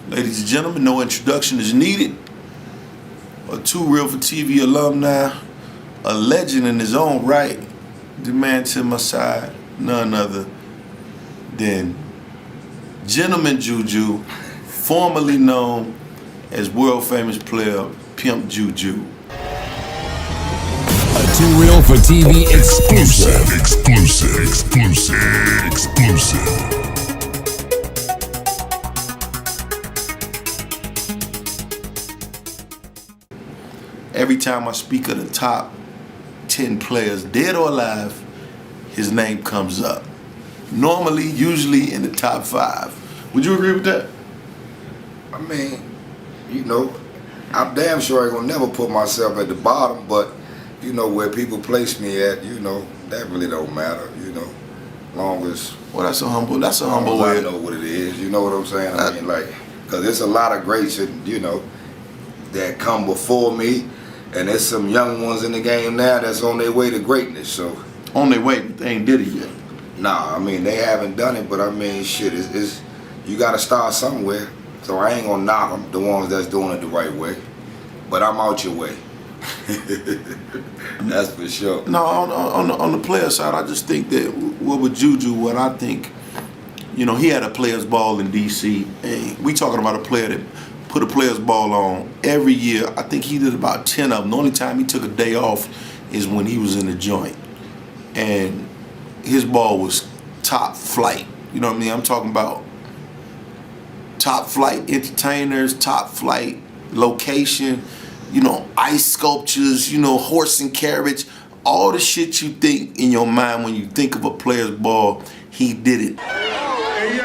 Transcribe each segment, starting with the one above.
Ladies and gentlemen, no introduction is needed. A Too Real for TV alumni, a legend in his own right. The man to my side, none other than Gentlemen JuJu, formerly known as world famous player Pimp JuJu. A Too Real for TV exclusive. Every time I speak of the top 10 players, dead or alive, his name comes up. Normally, usually in the top 5. Would you agree with that? I mean, you know, I'm damn sure I ain't gonna never put myself at the bottom, but you know, where people place me at, you know, that really don't matter, you know, long as... Well, that's a humble way. I know what it is, you know what I'm saying? I mean, like, because there's a lot of greats, you know, that come before me, and there's some young ones in the game now that's on their way to greatness, so... On their way, but they ain't did it yet. Nah, I mean, they haven't done it, but I mean, shit, it's you gotta start somewhere, so I ain't gonna knock them, the ones that's doing it the right way, but I'm out your way. That's for sure. No, on the player side, I just think that with JuJu, what I think, you know, he had a player's ball in DC. And we talking about a player that put a player's ball on every year. I think he did about 10 of them. The only time he took a day off is when he was in the joint, and his ball was top flight. You know what I mean? I'm talking about top flight entertainers, top flight location. You know, ice sculptures, you know, horse and carriage, all the shit you think in your mind when you think of a player's ball, he did it. Hey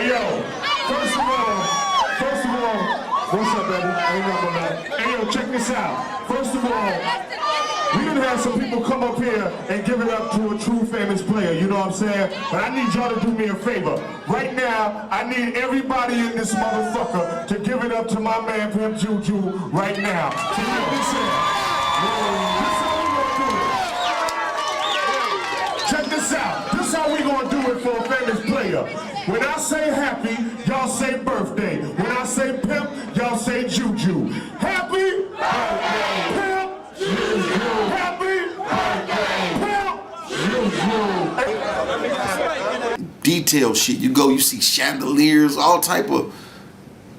yo, first of all, what's up, baby? Ain't nothing that. Hey yo, check this out. First of all, we done had some people come up here and give it up to a true famous player, you know what I'm saying? But I need y'all to do me a favor. Right now, I need everybody in this motherfucker to give it up to my man Pimp JuJu right now. So check this out. This how we gonna do it. Check this out. This how we gonna do it for a famous player. When I say happy, y'all say birthday. When I say pimp, y'all say JuJu. Happy birthday, Pimp. Detail shit. You go, you see chandeliers, all type of.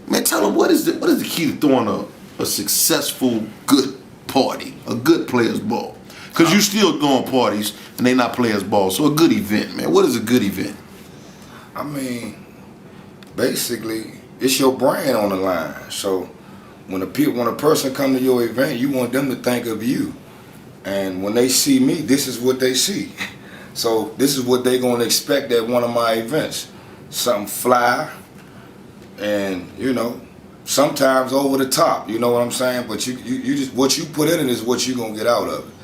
Man, tell them what is the key to throwing a successful good party, a good players ball? Because you still throwing parties and they not players ball. So a good event, man. What is a good event? I mean, basically, it's your brand on the line. So when a person come to your event, you want them to think of you. And when they see me, this is what they see. So this is what they're gonna expect at one of my events. Something fly, and you know, sometimes over the top, you know what I'm saying? But you just, what you put in it is what you're gonna get out of it.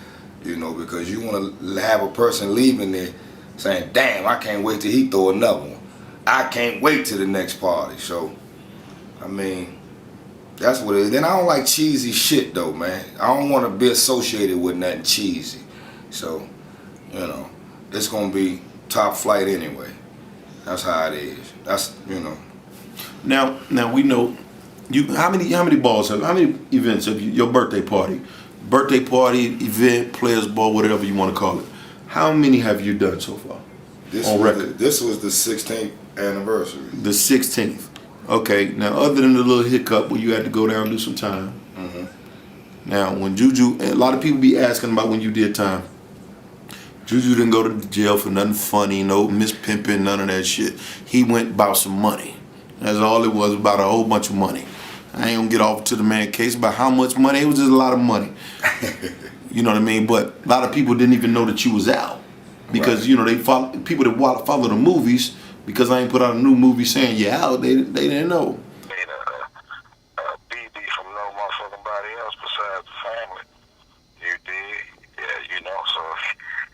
You know, because you wanna have a person leaving there saying, damn, I can't wait till he throw another one. I can't wait to the next party. So, I mean, that's what it is. Then I don't like cheesy shit though, man. I don't want to be associated with nothing cheesy. So, you know, it's gonna be top flight anyway. That's how it is. That's, you know. Now we know you. How many balls how many events have you? Your birthday party, event, players ball, whatever you want to call it. How many have you done so far? On record. This was the 16th anniversary. The 16th. Okay, now other than the little hiccup where you had to go down and do some time, now when JuJu, and a lot of people be asking about when you did time. JuJu didn't go to jail for nothing funny, no mispimping, none of that shit. He went about some money. That's all it was, about a whole bunch of money. I ain't gonna get off to the man case about how much money. It was just a lot of money. You know what I mean? But a lot of people didn't even know that you was out. Because, right. You know, people that follow the movies, because I ain't put out a new movie saying you're out, they didn't know. BB from no motherfucking body else besides the family. You dig? Yeah, you know, so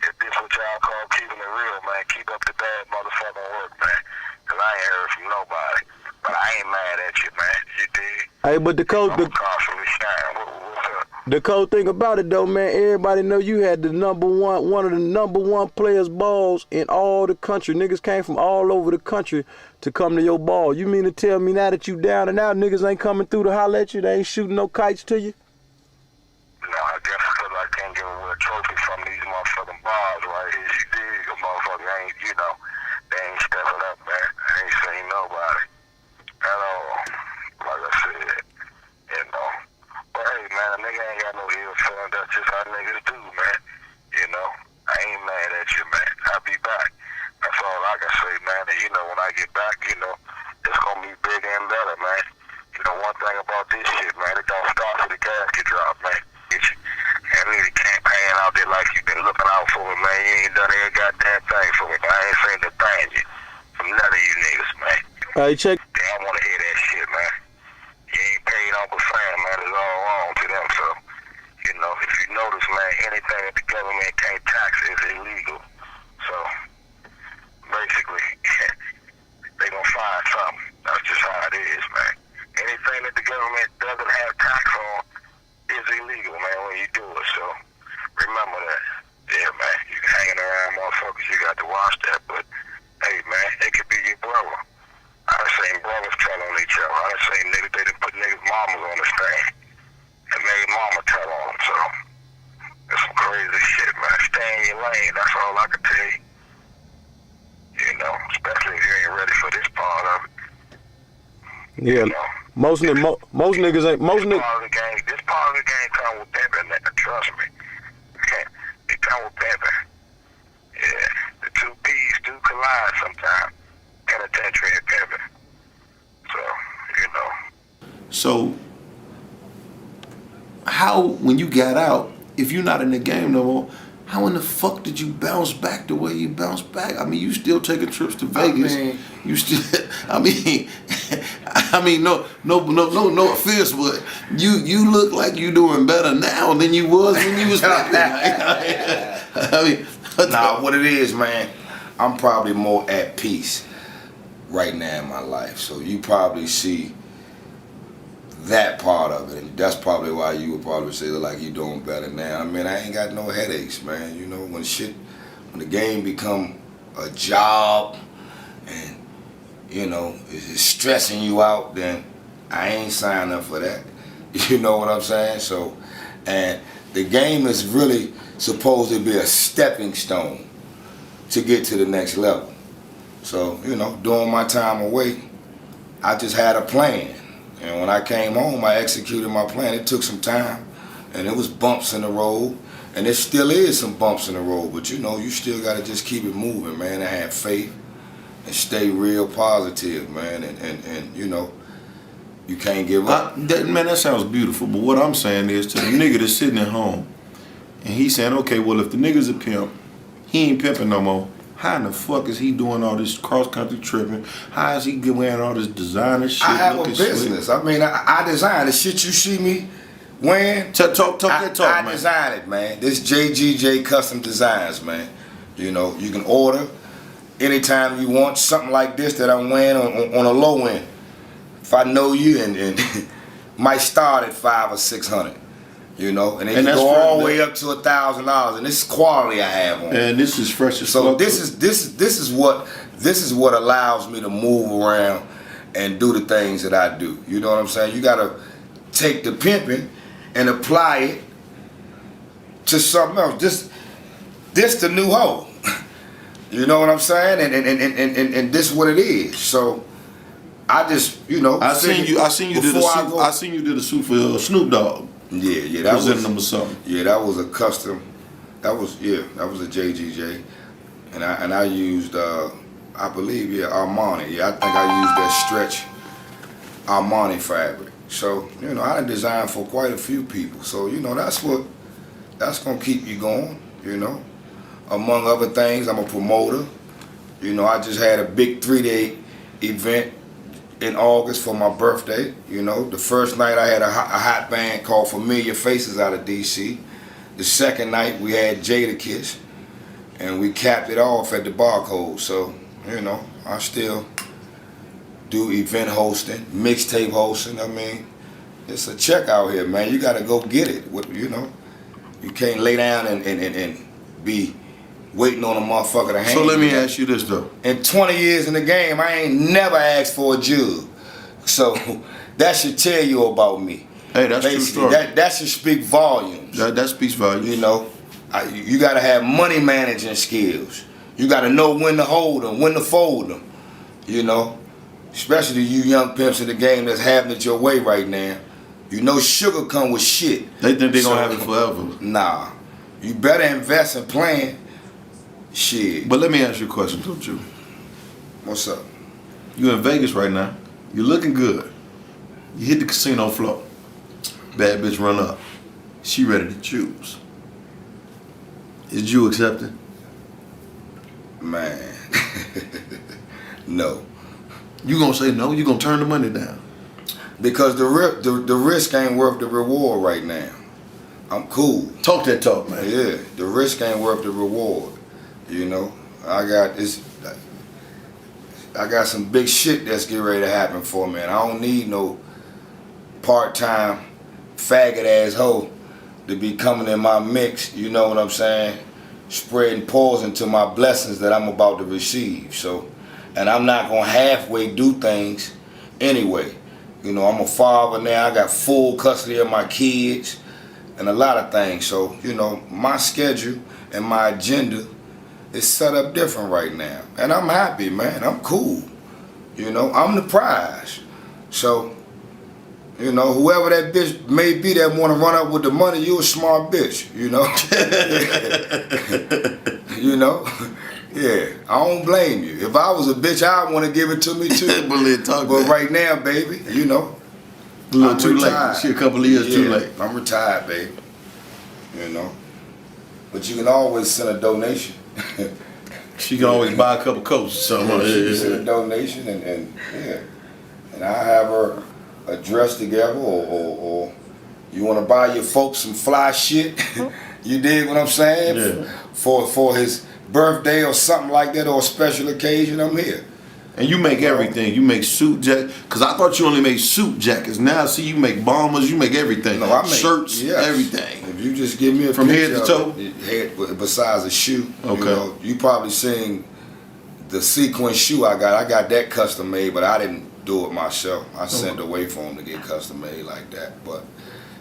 if this what y'all call keeping it real, man, keep up the bad motherfucking work, man. Cause I ain't heard from nobody. But I ain't mad at you, man. You dig? Hey, but the coach... I'm constantly shining. What's up? The cool thing about it though, man, everybody know you had the one of the number one players balls in all the country. Niggas came from all over the country to come to your ball. You mean to tell me now that you down and out, niggas ain't coming through to holler at you? They ain't shooting no kites to you? No, I guess because I can't give away a trophy from these motherfucking bars right here. You dig? A motherfucker ain't, you know, they ain't stepping up, man. I ain't seen nobody at all. Like I said, you know. But hey, man, a nigga ain't got no ill feeling. That's just how niggas do, man. You know, I ain't mad at you, man. I'll be back. That's all I can say, man. And, you know, when I get back, you know, it's going to be bigger and better, man. You know, one thing about this shit, man, it don't stop till the casket drop, man. And really campaign out there like you been looking out for me, man. You ain't done any goddamn thing for me, man. I ain't seen the thing from none of you niggas, man. Hey, check. They don't want to hear that shit, man. You ain't paid Uncle Sam, man. It's all wrong to them. So, you know, if you notice, man, anything that the government can't tax is illegal. So, basically, they gonna find something. That's just how it is, man. Anything that the government doesn't have tax on is illegal, man, when you do it. So, remember that. Yeah, man. You hanging around motherfuckers, you got to watch that. But, hey, man, it could be your brother. I done seen brothers tell on each other. I done seen niggas, they done put niggas' mamas on the stand and made mama tell on them. So, it's some crazy shit, man. Stay in your lane. That's all I can tell you. You know, especially if you ain't ready for this part of it. Yeah, You know, most niggas ain't, this part of the game come with pimping, trust me. It come with pimping. Yeah, the two P's do collide sometimes. Penitentiary and pimping. So, you know. So, how, when you got out, if you're not in the game no more, how in the fuck did you bounce back the way you bounced back? I mean, you still taking trips to Vegas. You still, I mean, no offense, but you look like you doing better now than you was when you was back there. I mean, nah, what it is, man, I'm probably more at peace right now in my life. So you probably see that part of it, and that's probably why you would probably say like you doing better now. I mean, I ain't got no headaches, man. You know, when the game become a job and, you know, it's stressing you out, then I ain't signed up for that. You know what I'm saying? So, and the game is really supposed to be a stepping stone to get to the next level. So, you know, during my time away, I just had a plan. And when I came home, I executed my plan. It took some time, and it was bumps in the road, and there still is some bumps in the road. But you know, you still got to just keep it moving, man, and have faith and stay real positive, man. And you know, you can't give up. Man, that sounds beautiful. But what I'm saying is to the nigga that's sitting at home, and he's saying, okay, well, if the nigga's a pimp, he ain't pimping no more. How in the fuck is he doing all this cross-country tripping? How is he wearing all this designer shit? I have a business. I mean, I design the shit you see me wearing. Talk that talk, man. I design it, man. This JGJ Custom Designs, man. You know, you can order anytime you want something like this that I'm wearing on a low end. If I know you, and might start at $500 or $600. You know, and then you go all the way up to $1,000, and this is quality I have on. And this is fresh as so fuck. This is what allows me to move around and do the things that I do. You know what I'm saying? You gotta take the pimping and apply it to something else. This the new hoe. You know what I'm saying? And this is what it is. So I just, you know, I seen you did a suit for Snoop Dogg. Yeah, that was them or something. Yeah, that was a custom. That was a JGJ, and I used I believe Armani. Yeah, I think I used that stretch Armani fabric. So you know, I designed for quite a few people. So you know, that's gonna keep you going. You know, among other things, I'm a promoter. You know, I just had a big 3-day event in August for my birthday. You know, the first night I had a hot band called Familiar Faces out of DC. The second night we had Jada Kiss, and we capped it off at the Barcode. So, you know, I still do event hosting, mixtape hosting. I mean, it's a check out here, man. You got to go get it. You know, you can't lay down and be waiting on a motherfucker to hand. So let me ask you this though. In 20 years in the game, I ain't never asked for a jug. So that should tell you about me. Hey, that's true story. That should speak volumes. That speaks volumes. You know, you got to have money managing skills. You got to know when to hold them, when to fold them. You know, especially you young pimps in the game that's having it your way right now. You know sugar come with shit. They think they're going to have it forever. Nah. You better invest in playing shit. But let me ask you a question, don't you? What's up? You in Vegas right now. You're looking good. You hit the casino floor. Bad bitch run up. She ready to choose. Is you accepting? Man. No. You gonna say no? You gonna turn the money down? Because the risk ain't worth the reward right now. I'm cool. Talk that talk, man. Yeah, the risk ain't worth the reward. You know, I got some big shit that's getting ready to happen for me, and I don't need no part-time faggot ass hoe to be coming in my mix. You know what I'm saying? Spreading poison to my blessings that I'm about to receive. So, and I'm not gonna halfway do things anyway. You know, I'm a father now. I got full custody of my kids and a lot of things. So, you know, my schedule and my agenda is set up different right now. And I'm happy, man. I'm cool. You know, I'm the prize. So, you know, whoever that bitch may be that want to run up with the money, you a smart bitch, you know? You know? Yeah, I don't blame you. If I was a bitch, I'd want to give it to me too. But right now, baby, you know, a little I'm too retired. late. She a couple of years too late. I'm retired, baby. You know? But you can always send a donation. She can always buy a couple coats or something. She can send a donation and yeah. And I have her a dress together or you want to buy your folks some fly shit. You dig what I'm saying? Yeah. For his birthday or something like that or a special occasion, I'm here. And you make everything. You make suit jackets. Because I thought you only made suit jackets. Now I see you make bombers. You make everything. No, I make shirts, yes. Everything. If you just give me a from head picture to toe? of it, head besides a shoe. Okay. You know, you probably seen the sequin shoe I got. I got that custom made, but I didn't do it myself. I sent away for him to get custom made like that. But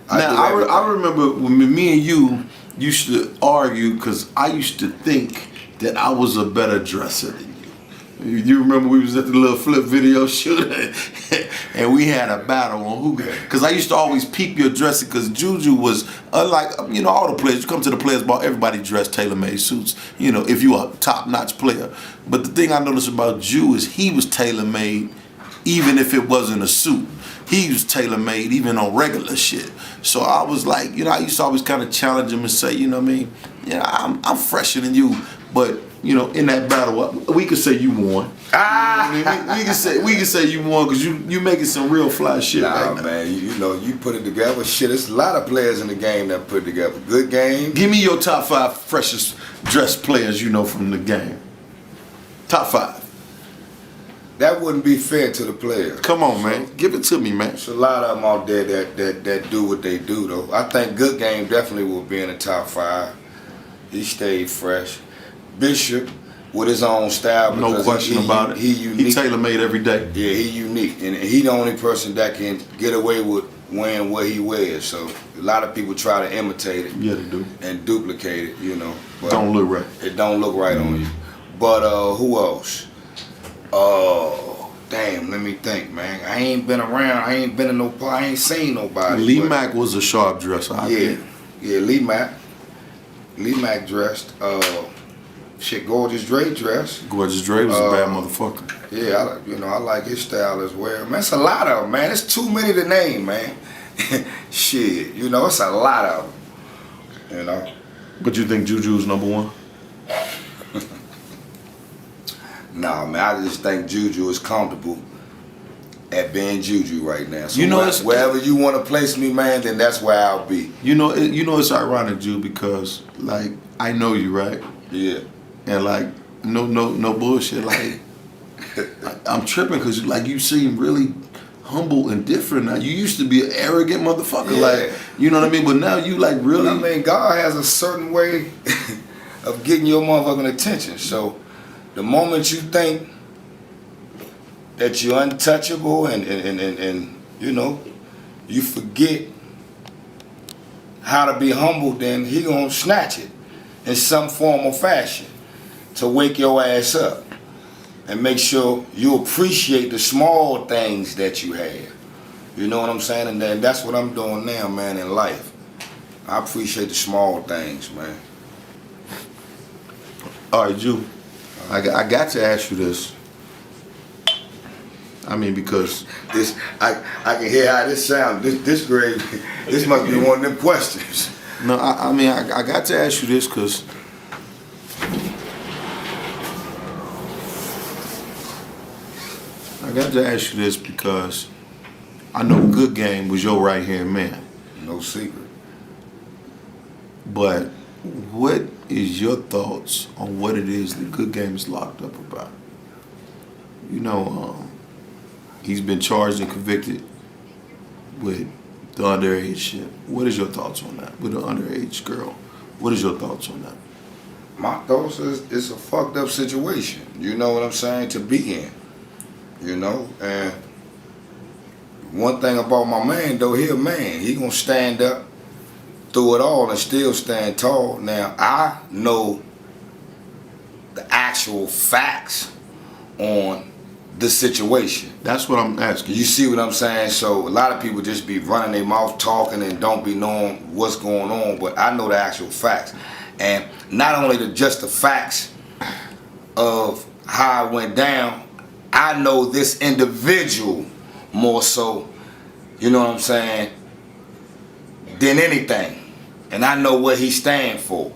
I remember when me and you used to argue because I used to think that I was a better dresser than you. You remember we was at the little flip video shoot and we had a battle on who, because I used to always peep your dressing because JuJu was unlike, you know, all the players. You come to the players ball, everybody dressed tailor-made suits, you know, if you a top-notch player. But the thing I noticed about Ju is he was tailor-made even if it wasn't a suit. He was tailor-made even on regular shit. So I was like, you know, I used to always kind of challenge him and say, you know what I mean, yeah, I'm fresher than you, but you know, in that battle, we could say you won. We can say you won because you making some real fly shit. Nah, right now. man, you know, you put it together. Shit, there's a lot of players in the game that put it together. Good game. Give me your top 5 freshest dressed players you know from the game. Top 5. That wouldn't be fair to the players. Come on, man. Give it to me, man. There's a lot of them out there that do what they do, though. I think Good Game definitely will be in the top 5. He stayed fresh. Bishop, with his own style. No question about it. He unique. He tailor-made every day. Yeah, he unique. And he the only person that can get away with wearing what he wears. So a lot of people try to imitate it. Yeah, they do. And duplicate it, you know. But don't look right. It don't look right on you. But who else? Damn, let me think, man. I ain't been around. I ain't seen nobody. Lee Mack was a sharp dresser. Yeah, Lee Mack. Lee Mack dressed. Shit, Gorgeous Dre dressed. Gorgeous Dre was a bad motherfucker. Yeah, I like his style as well. Man, it's a lot of them, man. It's too many to name, man. Shit, you know, it's a lot of them. You know. But you think JuJu's number 1? Nah, man, I just think JuJu is comfortable at being JuJu right now. So you know, wherever you want to place me, man, then that's where I'll be. You know, it's ironic, Ju, because like I know you, right? Yeah. And like no bullshit. Like I'm tripping because like you seem really humble and different now. You used to be an arrogant motherfucker, Yeah. like, you know what I mean? But now you like really. I mean, God has a certain way of getting your motherfucking attention. So the moment you think that you're untouchable and you know, you forget how to be humble, then he gonna snatch it in some form or fashion to wake your ass up and make sure you appreciate the small things that you have. You know what I'm saying? And then that's what I'm doing now, man, in life. I appreciate the small things, man. All right, Ju, I got to ask you this. I mean, because This I can hear how this sounds. This grade, this must be one of them questions. no, I mean, I got to ask you this because I know Good Game was your right hand man. No secret. But what is your thoughts on what it is that Good Game is locked up about? You know, he's been charged and convicted with the underage shit. What is your thoughts on that? With an underage girl. What is your thoughts on that? My thoughts is it's a fucked up situation. You know what I'm saying? To be in. You know? And one thing about my man though, he a man. He gonna stand up through it all and still stand tall. Now I know the actual facts on the situation. That's what I'm asking. You see what I'm saying? So a lot of people just be running their mouth talking and don't be knowing what's going on, but I know the actual facts. And not only just the facts of how it went down, I know this individual more so, you know what I'm saying, than anything. And I know what he stand for.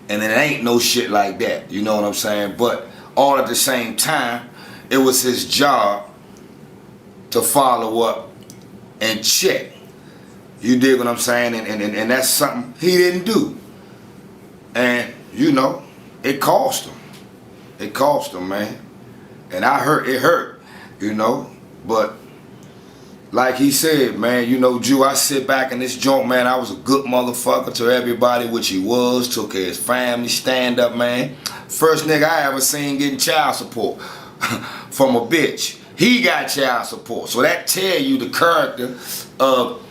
And it ain't no shit like that, you know what I'm saying? But all at the same time, it was his job to follow up and check. You dig what I'm saying? And that's something he didn't do. And, you know, it cost him. It cost him, man. And it hurt, you know. But like he said, man, you know, Ju, I sit back in this joint, man, I was a good motherfucker to everybody, which he was, took care of his family, stand up, man. First nigga I ever seen getting child support from a bitch. He got child support. So that tell you the character of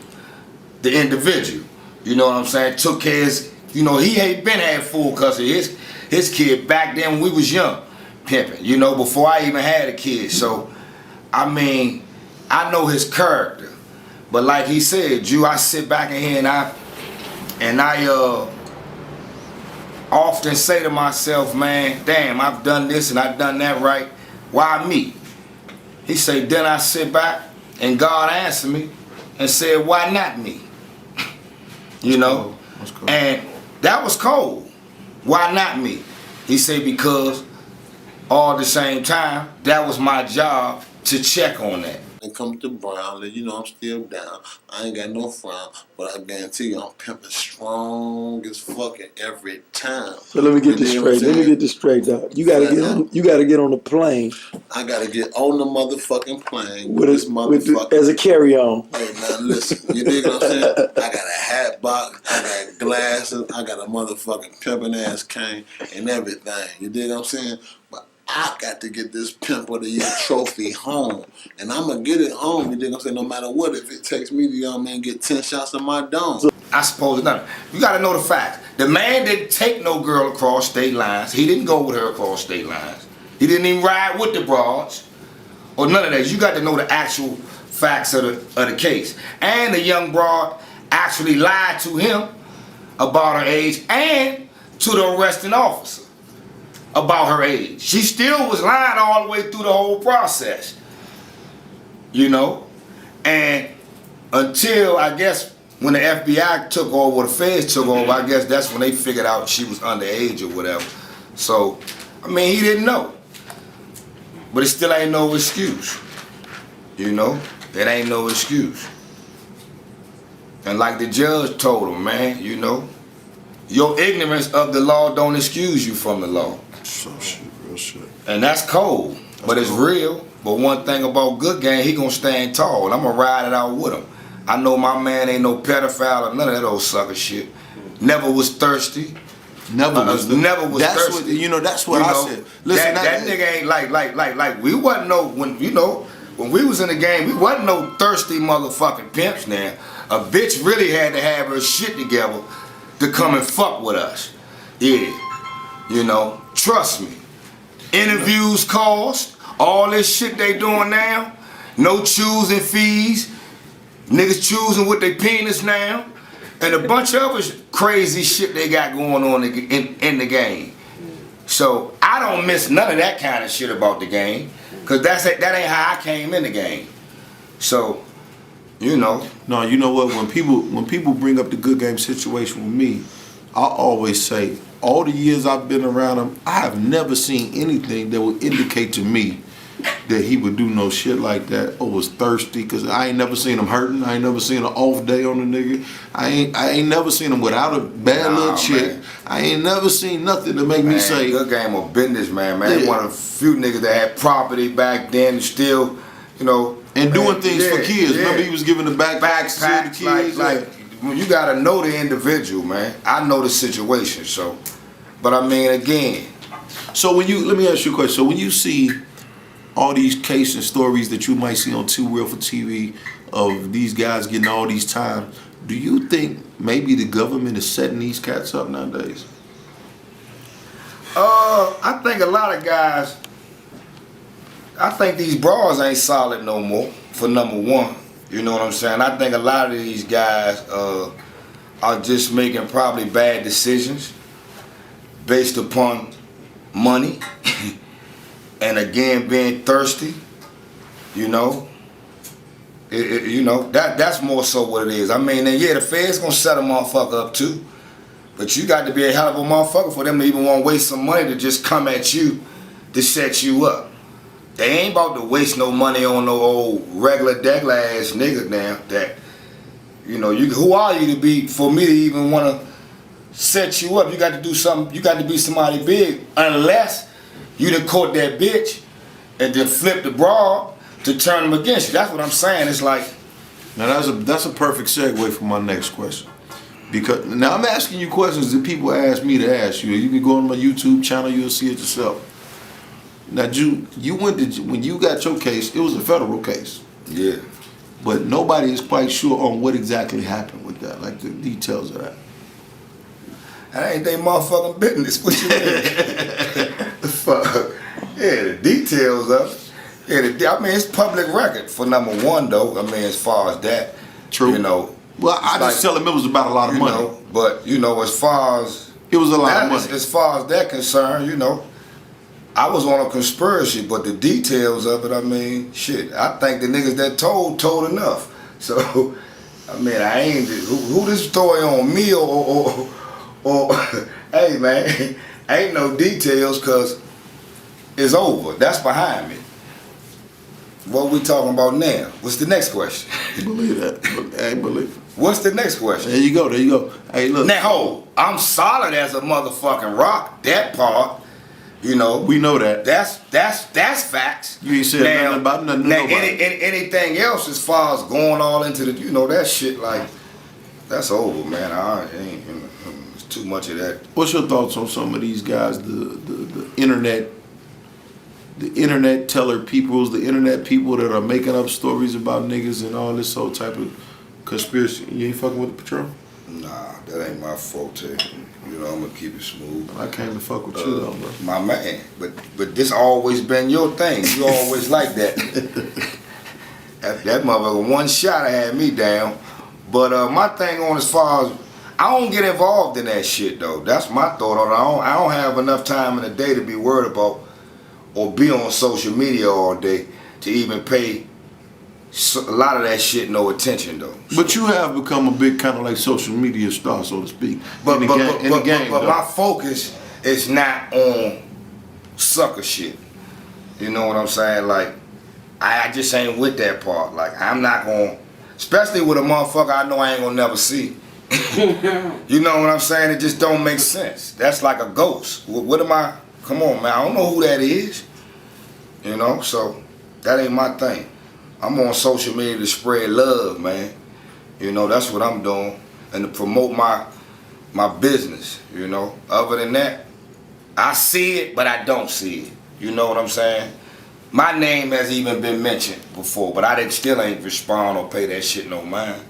the individual. You know what I'm saying? Took care of his, you know, he ain't been had full custody of his kid back then when we was young, pimping, you know, before I even had a kid. So, I mean, I know his character. But like he said, Ju, I sit back in here and I often say to myself, man, damn, I've done this and I've done that right. Why me? He said, then I sit back and God answered me and said, why not me? You know? That's cool. And that was cold. Why not me? He said, because all at the same time, that was my job to check on that. And come to Brown, you know I'm still down. I ain't got no frown, but I guarantee you I'm pimping strong as fucking every time. So let me get this You know what I'm straight. Let me saying? get this straight, dog. You gotta get on. You gotta get on the plane I gotta get on the motherfucking plane with this a, motherfucker. as a carry-on. Hey, now listen, you dig what I'm saying? I got a hat box, I got glasses, I got a motherfucking pimping ass cane and everything. You dig what I'm saying? But I got to get this Pimp of the Year trophy home. And I'm gonna get it home, you dig what I'm saying? No matter what, if it takes me to young man get 10 shots of my dome. I suppose nothing. You gotta know the facts. The man didn't take no girl across state lines. He didn't go with her across state lines. He didn't even ride with the broads or none of that. You got to know the actual facts of the case. And the young broad actually lied to him about her age and to the arresting officer about her age. She still was lying all the way through the whole process. You know? And until, I guess, when the FBI took over, or the feds took over, I guess that's when they figured out she was underage or whatever. So, I mean, he didn't know. But it still ain't no excuse. You know? It ain't no excuse. And like the judge told him, man, you know, your ignorance of the law don't excuse you from the law. So shit, real shit. And that's cold, but it's real. But one thing about Good Game, he gonna stand tall, and I'm gonna ride it out with him. I know my man ain't no pedophile or none of that old sucker shit. Never was thirsty. Never was that's thirsty. That's what I said. Listen, that nigga ain't like we wasn't no when we was in the game, we wasn't no thirsty motherfucking pimps now. A bitch really had to have her shit together to come and fuck with us. Yeah. Trust me. Interviews cost, all this shit they doing now, no choosing fees, niggas choosing with their penis now, and a bunch of other crazy shit they got going on in the game. So I don't miss none of that kind of shit about the game, cause that ain't how I came in the game. So, No, you know what? When people bring up the Good Game situation with me, I always say, all the years I've been around him, I have never seen anything that would indicate to me that he would do no shit like that or was thirsty, because I ain't never seen him hurting. I ain't never seen an off day on the nigga. I ain't never seen him without a bad little chick. Man. I ain't never seen nothing to make me say. Good Game of business, man. Yeah. One of the few niggas that had property back then and still, and doing things for kids. Yeah. Remember he was giving the backpacks to the kids. You gotta know the individual, man. I know the situation, so. But I mean, again. So let me ask you a question. So when you see all these cases and stories that you might see on Too Real for TV of these guys getting all these time, do you think maybe the government is setting these cats up nowadays? I think a lot of guys, I think these bras ain't solid no more, for number one. You know what I'm saying? I think a lot of these guys are just making probably bad decisions based upon money and again being thirsty. That's more so what it is. I mean, yeah, the Fed's gonna set a motherfucker up too, but you got to be a hell of a motherfucker for them to even want to waste some money to just come at you to set you up. They ain't about to waste no money on no old regular degular ass nigga now that, who are you to be, for me to even want to set you up? You got to do something, you got to be somebody big, unless you done caught that bitch and then flip the bra to turn them against you. That's what I'm saying. It's like. Now that's a perfect segue for my next question. Because now I'm asking you questions that people ask me to ask you. You can go on my YouTube channel, you'll see it yourself. Now, you went to, when you got your case, it was a federal case. Yeah. But nobody is quite sure on what exactly happened with that, like the details of that. That ain't they motherfucking business. What you mean? Fuck. Yeah, the details of it. Yeah, it's public record for number one, though. As far as that. True. Well, I just tell them it was about a lot of money. But, as far as. It was a lot of money. As far as that concerned, I was on a conspiracy, but the details of it, shit, I think the niggas that told enough. So, I ain't, who this story on me or hey man, ain't no details, cause it's over. That's behind me. What we talking about now? What's the next question? Believe that. I believe it. What's the next question? There you go. Hey, look. Now, I'm solid as a motherfucking rock. That part. We know that. That's facts. You ain't said nothing about nothing. Now, anything else as far as going all into the, that shit, like, that's over, man. I ain't, it's too much of that. What's your thoughts on some of these guys, the internet teller peoples, the internet people that are making up stories about niggas and all this whole type of conspiracy? You ain't fucking with the Patron? Nah, that ain't my forte. I'm gonna keep it smooth. I came to fuck with you though, bro. My man, but this always been your thing. You always like that. that motherfucker, one shot had me down. But my thing on as far as, I don't get involved in that shit though. That's my thought on it. I don't have enough time in the day to be worried about or be on social media all day to even pay a lot of that shit no attention though. But you have become a big kind of like social media star, so to speak. But my focus is not on sucker shit. You know what I'm saying? Like, I just ain't with that part. Like, I'm not gonna, especially with a motherfucker I know I ain't gonna never see. You know what I'm saying? It just don't make sense. That's like a ghost. What am I? Come on, man. I don't know who that is. So. That ain't my thing. I'm on social media to spread love, man. You know, that's what I'm doing. And to promote my business, you know. Other than that, I see it, but I don't see it. You know what I'm saying? My name has even been mentioned before, but I still ain't respond or pay that shit no mind.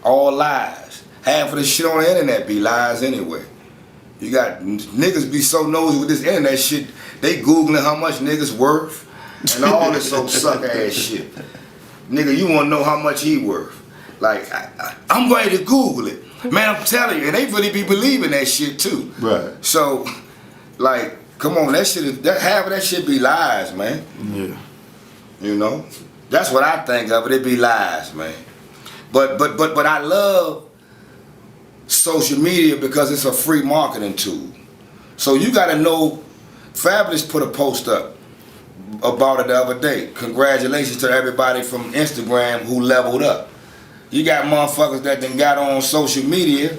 All lies. Half of the shit on the internet be lies anyway. You got niggas be so nosy with this internet shit, they Googling how much niggas worth and all this old suck ass shit. Nigga, you wanna know how much he worth. Like, I'm ready to Google it. Man, I'm telling you, and they really be believing that shit too. Right. So, like, come on, half of that shit be lies, man. Yeah. You know? That's what I think of it be lies, man. But I love social media because it's a free marketing tool. So you gotta know, Fabulous put a post up about it the other day. Congratulations to everybody from Instagram who leveled up. You got motherfuckers that then got on social media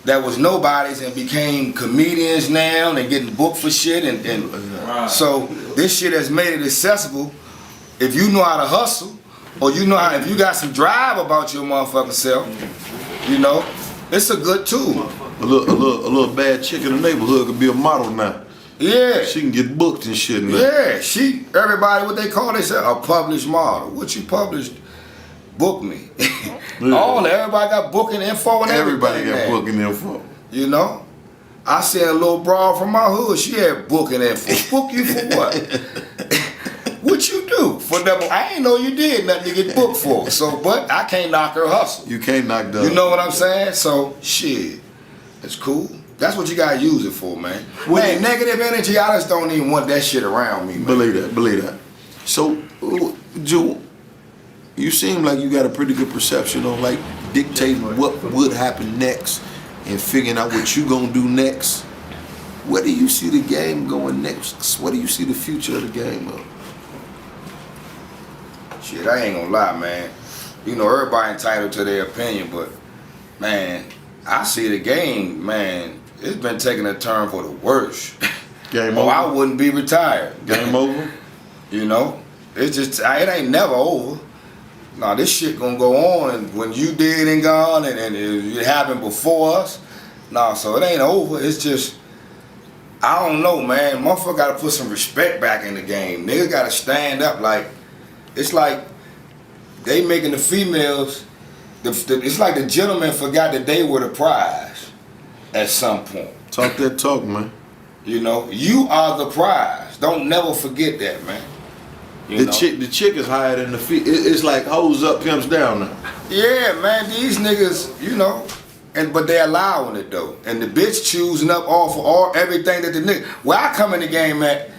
that was nobodies and became comedians now and getting booked for shit and wow. So this shit has made it accessible. If you know how to hustle, or you know how, if you got some drive about your motherfucking self, you know, it's a good tool. A little bad chick in the neighborhood could be a model now. Yeah. She can get booked and shit now. Yeah, everybody, what they call themselves, a published model. What you published, book me. Yeah. Everybody got booking info and everybody got man. booking info. You know? I seen a little broad from my hood, she had booking info. Book you for what? What you do? For them, I ain't know you did nothing to get booked for. So, but I can't knock her hustle. You can't knock that. You know what I'm saying? So, shit, it's cool. That's what you gotta use it for, man. Man, negative energy, I just don't even want that shit around me, man. Believe that. So, Ju, you seem like you got a pretty good perception on like dictating what would happen next and figuring out what you gonna do next. Where do you see the game going next? What do you see the future of the game of? Shit, I ain't gonna lie, man. You know, everybody entitled to their opinion, but man, I see the game, man, it's been taking a turn for the worse. Game over? I wouldn't be retired. Game over? You know? It's just, it ain't never over. Nah, this shit gonna go on, and when you did and gone, and it happened before us, nah, so it ain't over. It's just, I don't know, man. Motherfucker gotta put some respect back in the game. Niggas gotta stand up. Like, it's like they making the females, it's like the gentlemen forgot that they were the prize at some point. Talk that talk, man. You know, you are the prize. Don't never forget that, man. The chick is higher than the fee. It's like hoes up, pimps down now. Yeah, man, these niggas, you know, but they allowing it though. And the bitch choosing up all everything that the nigga. Where I come in the game at,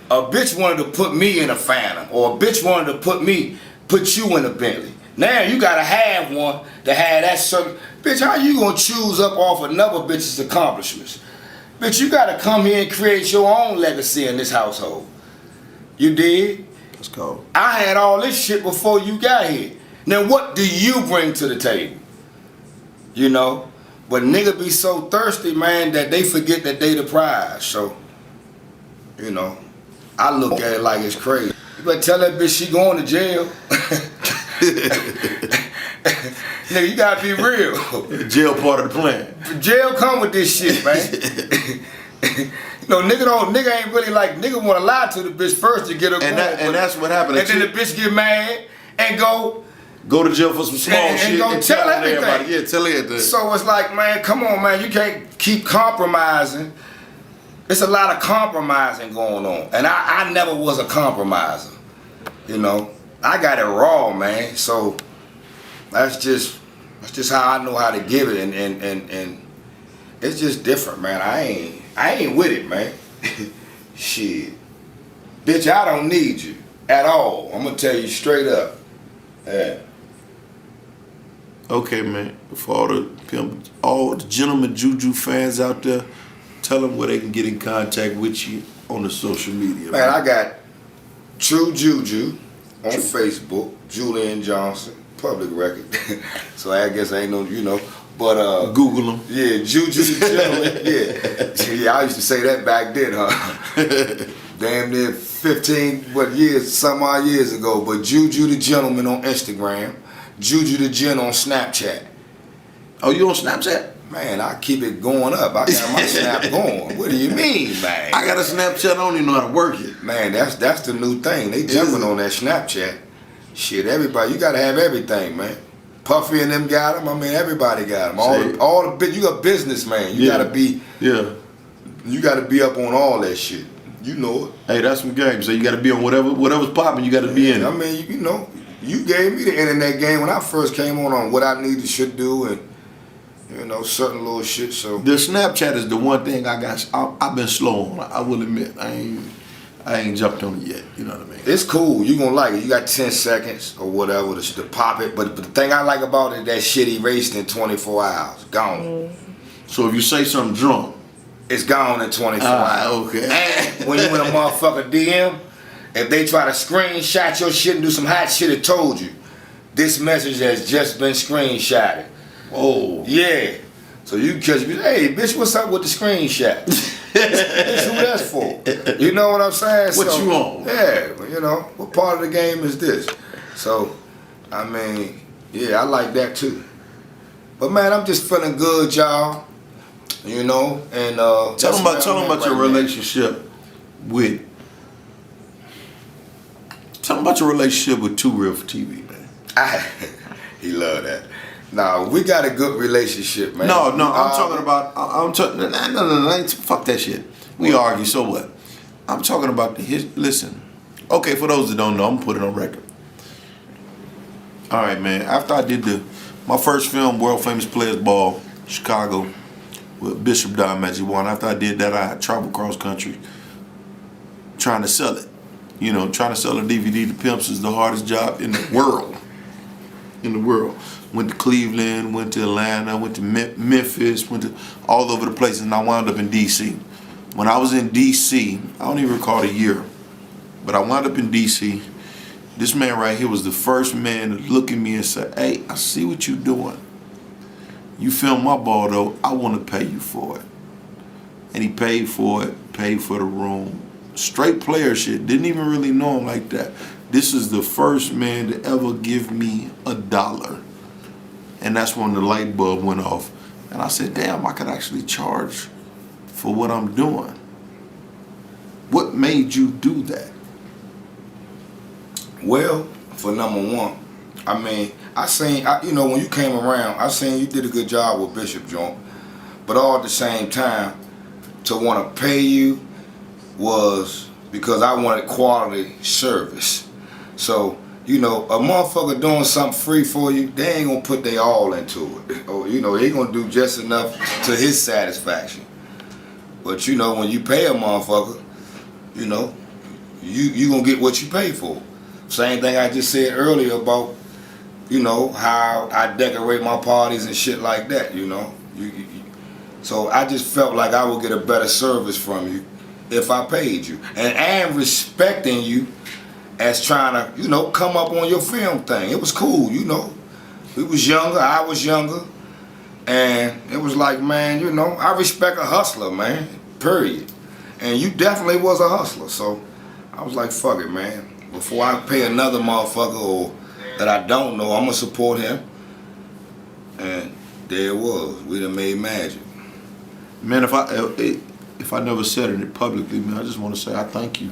a bitch wanted to put me in a Phantom, or a bitch wanted to put you in a Bentley. Now you gotta have one to have that certain. Bitch, how you gonna choose up off another bitch's accomplishments? Bitch, you gotta come here and create your own legacy in this household. You dig? Let's go. I had all this shit before you got here. Now what do you bring to the table? You know? But niggas be so thirsty, man, that they forget that they the prize. So, you know, I look at it like it's crazy. You better tell that bitch she going to jail. Nigga, you gotta be real. Jail part of the plan. Jail come with this shit, man. No, nigga ain't really like, nigga wanna lie to the bitch first to get her and that's what happened. And then the bitch get mad and go to jail for some small shit. And go tell everything. Everybody. Yeah, tell everything. So it's like, man, come on, man, you can't keep compromising. It's a lot of compromising going on. And I never was a compromiser. You know, I got it raw, man. So that's just how I know how to give it, and it's just different, man. I ain't with it, man. Shit, bitch, I don't need you at all. I'm gonna tell you straight up. Yeah. Okay, man. For all the Gentlemen JuJu fans out there, tell them where they can get in contact with you on the social media. Man, I got True JuJu on Facebook, Julian Johnson, public record. So I guess I ain't no, you know, but Google them. Yeah, JuJu the Gentleman. Yeah, I used to say that back then, huh? damn near 15 some odd years ago. But JuJu the Gentleman on Instagram, JuJu the Gent on Snapchat. Oh, you on Snapchat? Man, I keep it going up. I got my Snap going. What do you mean, man? I got a Snapchat. I don't even know how to work it. Man, that's the new thing. They jumping on that Snapchat. Shit, everybody, you gotta have everything, man. Puffy and them got them. I mean, everybody got them. All the you a businessman. You gotta be. Yeah. You gotta be up on all that shit. You know it. Hey, that's some game. So you gotta be on whatever's popping. You gotta be in it. I mean, you know, you gave me the internet game when I first came on what I needed should do and. You know, certain little shit, so. The Snapchat is the one thing I've been slow on. I will admit. I ain't jumped on it yet. You know what I mean? It's cool. You gonna like it. You got 10 seconds or whatever to pop it. But the thing I like about it, that shit erased in 24 hours. Gone. So if you say something drunk, it's gone in 24 hours. Okay. And when you in a motherfucker DM, if they try to screenshot your shit and do some hot shit, it told you. This message has just been screenshotted. Oh. Yeah. So you catch me, hey, bitch, what's up with the screenshot? That's who that's for. You know what I'm saying? What you on? Yeah, you know, what part of the game is this? So, I mean, yeah, I like that too. But man, I'm just feeling good, y'all. You know, and tell them about your relationship with. Tell them about your relationship with Too Real for TV, man. He love that. Nah, we got a good relationship, man. No, I'm talking about. No, fuck that shit. We argue, so what? I'm talking about listen. Okay, for those that don't know, I'm gonna put it on record. All right, man. After I did my first film, World Famous Players Ball, Chicago, with Bishop Don Magic One. After I did that, I traveled cross country trying to sell it. You know, trying to sell a DVD to pimps is the hardest job in the world. In the world. Went to Cleveland, went to Atlanta, went to Memphis, went to all over the places, and I wound up in D.C. When I was in D.C., I don't even recall the year, but I wound up in D.C. This man right here was the first man to look at me and say, hey, I see what you're doing. You film my ball, though, I want to pay you for it. And he paid for it, paid for the room. Straight player shit, didn't even really know him like that. This is the first man to ever give me $1. And that's when the light bulb went off. And I said, damn, I could actually charge for what I'm doing. What made you do that? Well, for number one, I mean, you know, when you came around, I seen you did a good job with Bishop Joint. But all at the same time, to want to pay you was because I wanted quality service. So, you know, a motherfucker doing something free for you, they ain't gonna put their all into it. Or, you know, they gonna do just enough to his satisfaction. But, you know, when you pay a motherfucker, you know, you gonna get what you pay for. Same thing I just said earlier about, you know, how I decorate my parties and shit like that, you know. So I just felt like I would get a better service from you if I paid you. And respecting you as trying to, you know, come up on your film thing. It was cool, you know. We was younger, I was younger. And it was like, man, you know, I respect a hustler, man, period. And you definitely was a hustler. So I was like, fuck it, man. Before I pay another motherfucker or that I don't know, I'm gonna support him. And there it was. We done made magic. Man, if I never said it publicly, man, I just want to say I thank you.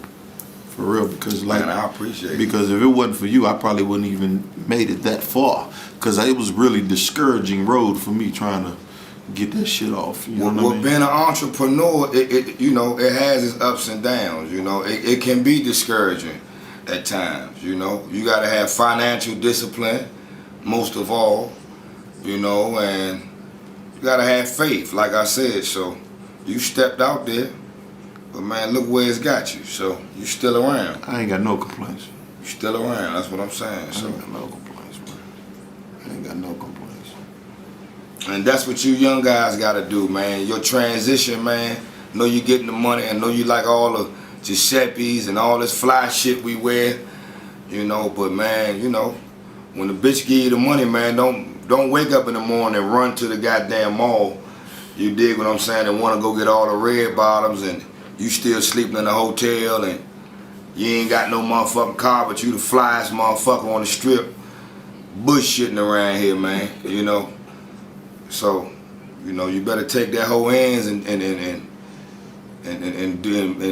For real, because like, man, I appreciate it. Because if it wasn't for you, I probably wouldn't even made it that far. Because it was really discouraging road for me trying to get that shit off. You know what I mean? Being an entrepreneur, you know, it has its ups and downs. You know, it can be discouraging at times. You know, you got to have financial discipline, most of all. You know, and you got to have faith, like I said. So you stepped out there. But man, look where it's got you. So you still around. I ain't got no complaints. You still around. That's what I'm saying. So I ain't got no complaints, man. I ain't got no complaints. And that's what you young guys got to do, man. Your transition, man. Know you getting the money, and know you like all the Giuseppe's and all this fly shit we wear. You know, but man, you know, when the bitch give you the money, man, don't wake up in the morning and run to the goddamn mall. You dig what I'm saying? And want to go get all the red bottoms and you still sleeping in a hotel and you ain't got no motherfucking car, but you the flyest motherfucker on the strip, bullshitting around here, man. You know, so you know you better take that whole ends and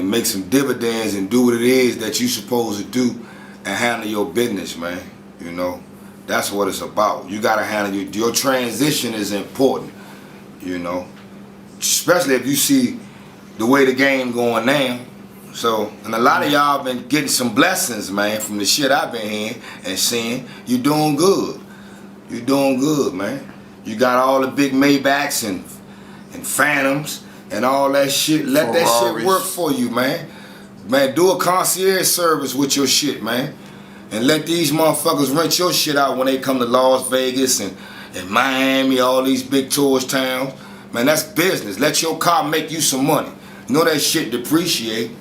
make some dividends and do what it is that you supposed to do and handle your business, man. You know, that's what it's about. You gotta handle your transition is important. You know, especially if you see the way the game going now. So, and a lot of y'all been getting some blessings, man, from the shit I've been hearing and seeing. You doing good. You doing good, man. You got all the big Maybachs and Phantoms and all that shit. Let that shit work for you, man. Man, do a concierge service with your shit, man. And let these motherfuckers rent your shit out when they come to Las Vegas and Miami, all these big tourist towns. Man, that's business. Let your car make you some money. You know that shit depreciate.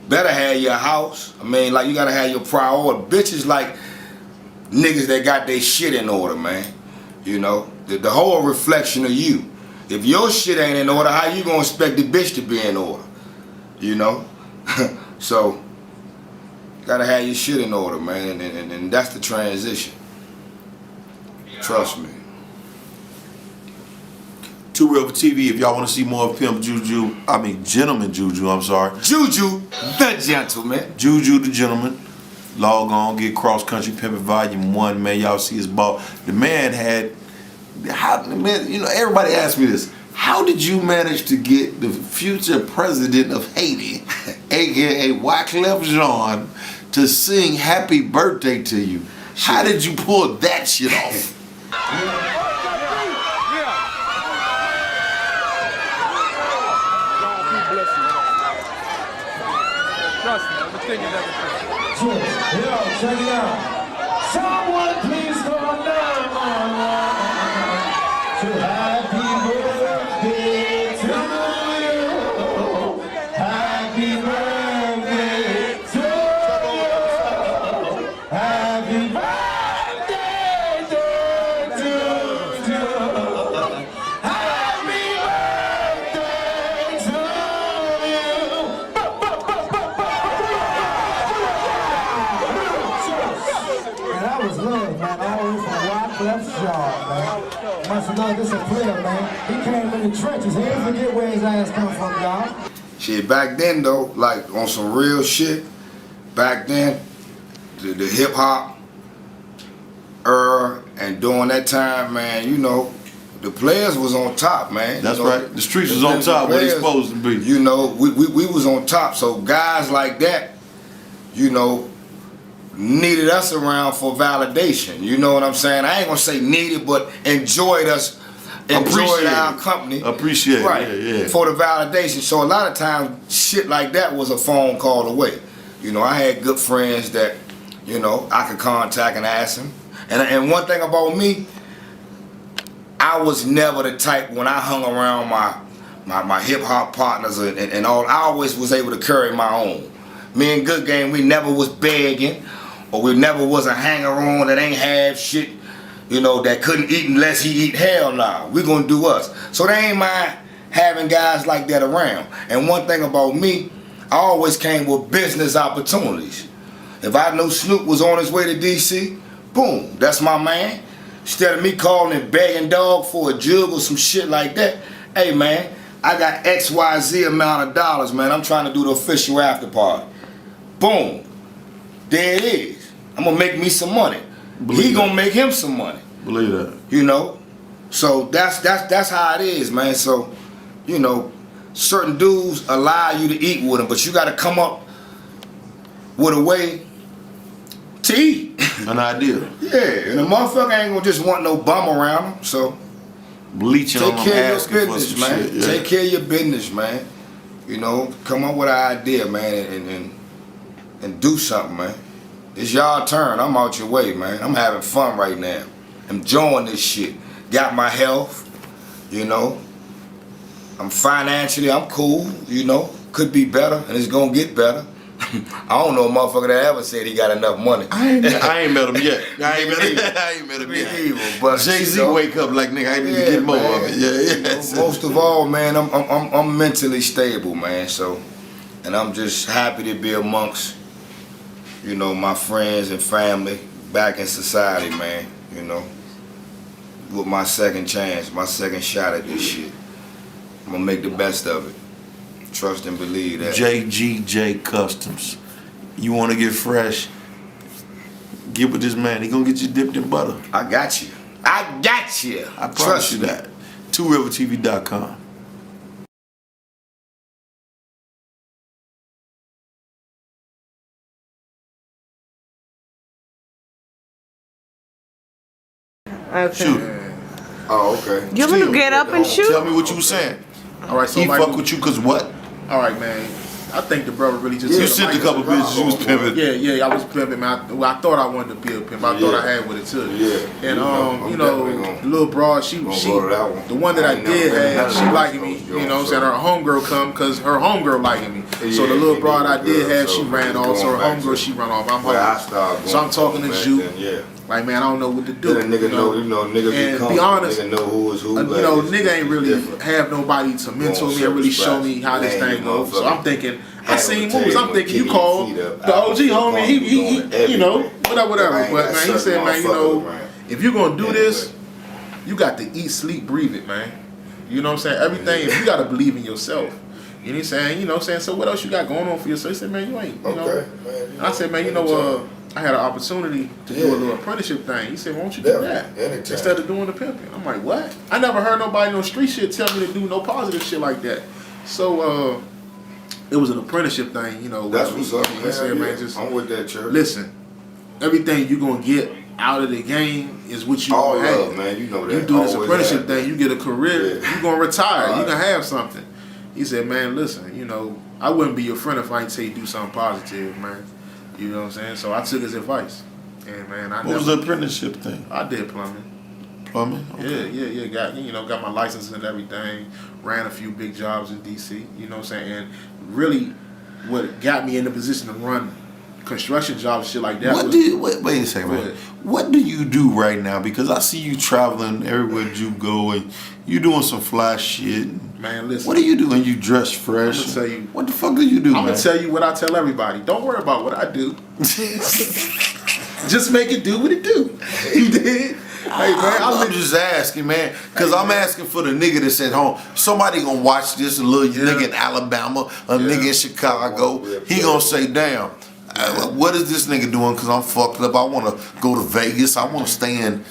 Better have your house. I mean, like, you gotta have your priority. Bitches like niggas that got their shit in order, man. You know, the whole reflection of you. If your shit ain't in order, how you gonna expect the bitch to be in order? You know? So, gotta have your shit in order, man, and that's the transition. Trust me. Too Real for TV. If y'all want to see more of Pimp JuJu, I mean Gentlemen JuJu, I'm sorry. JuJu, the gentleman. JuJu the Gentleman. Log on, get Cross Country Pimpin' Volume 1, man. Y'all see his ball. The man had, man, you know, everybody asks me this. How did you manage to get the future president of Haiti, aka Wyclef Jean, to sing Happy Birthday to you? How did you pull that shit off? Trust me, everything is everything. Yo, check it out. Someone please call 911. Happy birthday to you. Happy birthday to you. Happy birthday to you. Happy birthday to you. Man, that was love, man. All the way from Wyclef Jean, man. Must love this a player, man. He came in the trenches. He didn't forget where his ass come from, y'all. Shit, back then though, like on some real shit, back then, the hip hop era and during that time, man, you know, the players was on top, man. That's you know, right. The streets was on top where they supposed to be. You know, we was on top. So guys like that, you know, needed us around for validation. You know what I'm saying? I ain't gonna say needed, but enjoyed us, enjoyed our company. Appreciate right, it, yeah. for the validation. So a lot of times, shit like that was a phone call away. You know, I had good friends that, you know, I could contact and ask them. And one thing about me, I was never the type when I hung around my hip hop partners and all. I always was able to carry my own. Me and Good Game, we never was begging, or we never was a hanger-on that ain't have shit, you know, that couldn't eat unless he eat. Hell nah, we gonna do us. So they ain't mind having guys like that around. And one thing about me, I always came with business opportunities. If I knew Snoop was on his way to DC, boom, that's my man. Instead of me calling and begging dog for a jug or some shit like that, hey man, I got XYZ amount of dollars, man. I'm trying to do the official after party. Boom. There it is. I'm gonna make me some money. He gonna make him some money. Believe that. You know? So that's how it is, man. So, you know, certain dudes allow you to eat with them, but you gotta come up with a way to eat. An idea. Yeah, and the motherfucker ain't gonna just want no bum around him, so Bleaching take on care them, of your asking for business, some man. shit. Yeah. Take care of your business, man. You know, come up with an idea, man, and do something, man. It's y'all turn. I'm out your way, man. I'm having fun right now. I'm enjoying this shit. Got my health, you know. I'm financially, I'm cool, you know. Could be better, and it's gonna get better. I don't know a motherfucker that ever said he got enough money. I ain't met him yet. I ain't met him yet. But Jay-Z wake up like, nigga, I need to get more of it. Yeah. Most of all, man, I'm mentally stable, man. So, and I'm just happy to be amongst, you know, my friends and family back in society, man. You know, with my second chance, my second shot at this shit. I'm gonna make the best of it. Trust and believe that. JGJ Customs. You want to get fresh? Get with this man. He gonna get you dipped in butter. I got you. I got you. I promise you that. 2rivertv.com. Okay. Shoot. Oh, okay. You want to get up and shoot? Tell me what you was saying. All right, so He like, fuck with you cause what? all right, man. I think the brother really just You hit sent a mic. couple bitches you was pimping. Yeah, I was pimping. I thought I wanted to be a pimp. I thought I had with it too. Yeah. And I'm you know, definitely gonna- the little broad, she, go to that one. the one that I ain't did never have, been she none of liking those me. joints, You know what I'm so- saying? Her homegirl come because her homegirl liking me. So the Yeah, little she broad I good, did have, so she ran we off. So her going back homegirl, to she run off. I'm where I home. started So I'm talking to back Ju. then, yeah. Like, man, I don't know what to do. Then a nigga know, you know, nigga And be comfortable. be honest, Nigga know who is who. you like, know, it's nigga ain't really different. have nobody to mentor me and really show me how this thing goes. So I'm thinking, I seen moves. I'm thinking you called the OG homie. He you know, whatever. But man, he said, man, you know, if you're gonna do this, you got to eat, sleep, breathe it, man. You know what I'm saying? Everything. You gotta believe in yourself. You know what I'm saying? You know what I'm saying? So what else you got going on for yourself? He said, man, you ain't. You know. And I said, man, you know, I had an opportunity to do a little apprenticeship thing. He said, why don't you do that instead of doing the pimping? I'm like, what? I never heard nobody no street shit tell me to do no positive shit like that. So it was an apprenticeship thing, you know. That's what's up, He man. said, man, just I'm with that, church. listen, everything you gonna get out of the game is what you All gonna have. love, man. You know that. You do this Always apprenticeship have thing, you get a career, Yeah. you gonna retire, Right. you gonna have something. He said, man, listen, you know, I wouldn't be your friend if I didn't tell you do something positive, man. You know what I'm saying? So I took his advice. And man, What was the apprenticeship thing? I did plumbing. Plumbing? Okay. Yeah. Got my license and everything. Ran a few big jobs in DC. You know what I'm saying? And really, what got me in the position to run construction jobs, shit like that. Wait a second, man. What do you do right now? Because I see you traveling everywhere you go, and you doing some fly shit. Man, listen. What do you do? And you dress fresh? I'm gonna tell you. What the fuck do you do, I'm man? gonna tell you what I tell everybody. Don't worry about what I do. Just make it do what it do. You did. Hey man, I'm just asking, man, because I'm asking for the nigga that's at home. Somebody gonna watch this, a little nigga in Alabama, a nigga in Chicago. He gonna say, damn, what is this nigga doing? Because I'm fucked up. I want to go to Vegas. I want to stay in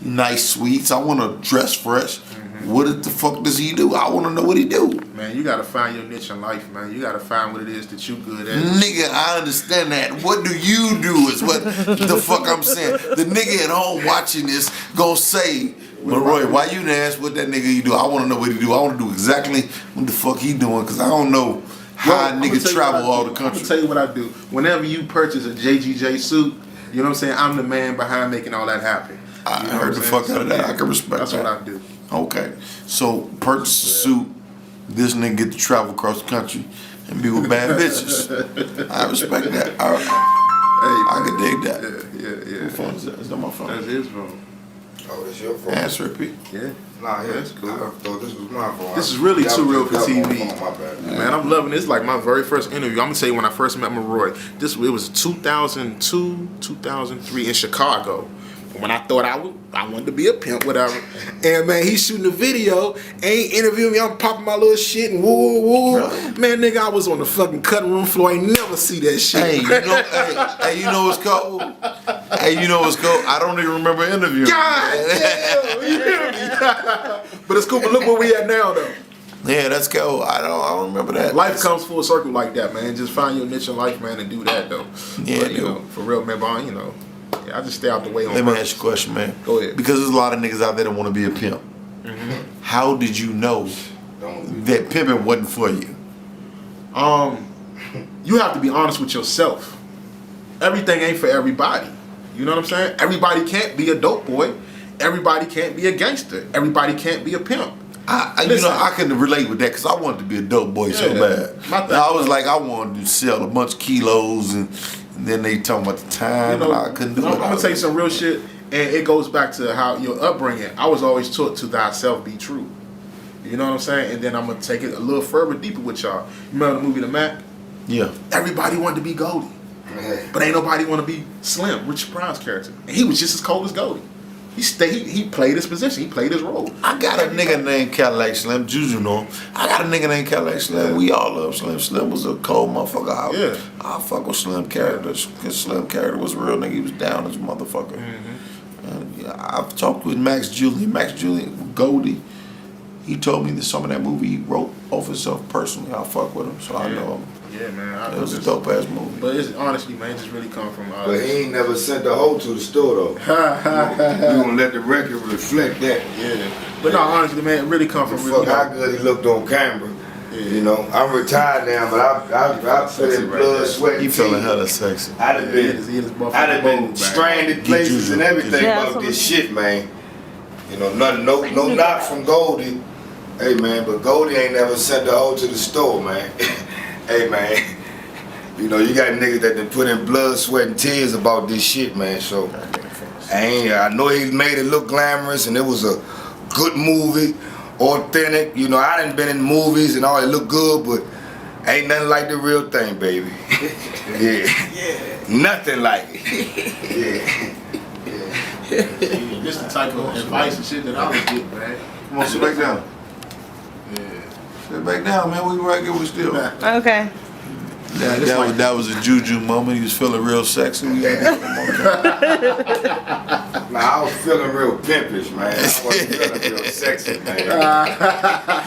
nice suites. I want to dress fresh. What the fuck does he do? I want to know what he do. Man, you gotta find your niche in life, man. You gotta find what it is that you good at. Nigga, I understand that. What do you do is what the fuck I'm saying. The nigga at home watching this gonna say, Maroy, why you didn't ask what that nigga he do? I want to know what he do. I want to do exactly what the fuck he doing, because I don't know how niggas travel all the country. I'm gonna tell you what I do. Whenever you purchase a JGJ suit, you know what I'm saying? I'm the man behind making all that happen. I You know heard what the I'm fuck saying? out of that. So, I can respect that's that. That's what I do. Okay. So, purchase a suit. This nigga get to travel across the country and be with bad bitches. I respect that. I can dig that. Yeah. Whose phone is that? Is that my phone? That's his phone. Oh, that's your phone. Answer it, Pete. Yeah. Nah, yeah, That's cool. I thought this was my phone. This is really That too was real for just my TV. phone, my bad. Man, I'm loving this. Like my very first interview. I'm gonna tell you when I first met Maroy. It was 2002, 2003 in Chicago. When I thought I wanted to be a pimp, whatever. And man, he's shooting a video, ain't interviewing me. I'm popping my little shit and woo. Man, nigga, I was on the fucking cutting room floor. I ain't never see that shit. Hey, you know what's cold? Hey, you know what's cold? I don't even remember interviewing. God damn, you hear me? But it's cool. But look where we at now, though. Yeah, that's cold. I don't remember that. Life comes full circle like that, man. Just find your niche in life, man, and do that, though. Yeah, but, you know, for real, man, Bon, you know, I just stay out the way on Let me purpose. ask you a question, man. Go ahead. Because there's a lot of niggas out there that want to be a pimp. How did you know that pimping wasn't for you? You have to be honest with yourself. Everything ain't for everybody. You know what I'm saying? Everybody can't be a dope boy. Everybody can't be a gangster. Everybody can't be a pimp. I can relate with that because I wanted to be a dope boy so bad. I was like, I wanted to sell a bunch of kilos, and then they talking about the time, and I couldn't do it. I'm gonna tell you some real shit, and it goes back to how your upbringing. I was always taught to thyself be true. You know what I'm saying? And then I'm gonna take it a little further deeper with y'all. You remember the movie The Mac? Yeah. Everybody wanted to be Goldie, but ain't nobody want to be Slim, Richard Pryor's character, and he was just as cold as Goldie. He played his position. He played his role. I got a nigga named Cadillac Slim. JuJu know him. I got a nigga named Cadillac Slim. We all love Slim. Slim was a cold motherfucker. I fuck with Slim character because Slim character was real nigga. He was down as a motherfucker. I've talked with Max Julian. Max Julian, Goldie. He told me that some of that movie he wrote off himself personally. I fuck with him, so I know him. Yeah, man. It was a dope ass movie. But it's honestly, man, it just really come from. But he ain't never sent the hoe to the store though. You gonna let the record reflect that? Yeah. But no, honestly, man, it really come from. Fuck how good he looked on camera. Yeah. You know, I'm retired now, but I put in blood, sweat, and He feeling hella sexy. I'd have been stranded places and everything about this shit, man. You know, no knock from Goldie. Hey man, but Goldie ain't never sent the hoe to the store, man. Hey man, you know you got niggas that done put in blood, sweat, and tears about this shit, man. So I know he made it look glamorous, and it was a good movie, authentic. You know, I done been in movies and all it look good, but ain't nothing like the real thing, baby. Nothing like it. This the type of advice and shit that I was getting, man. Come on, sit back down. Sit back down, man. We right here with still. Okay. That was a JuJu moment. He was feeling real sexy. We had I was feeling real pimpish, man. I wasn't feeling real sexy, man.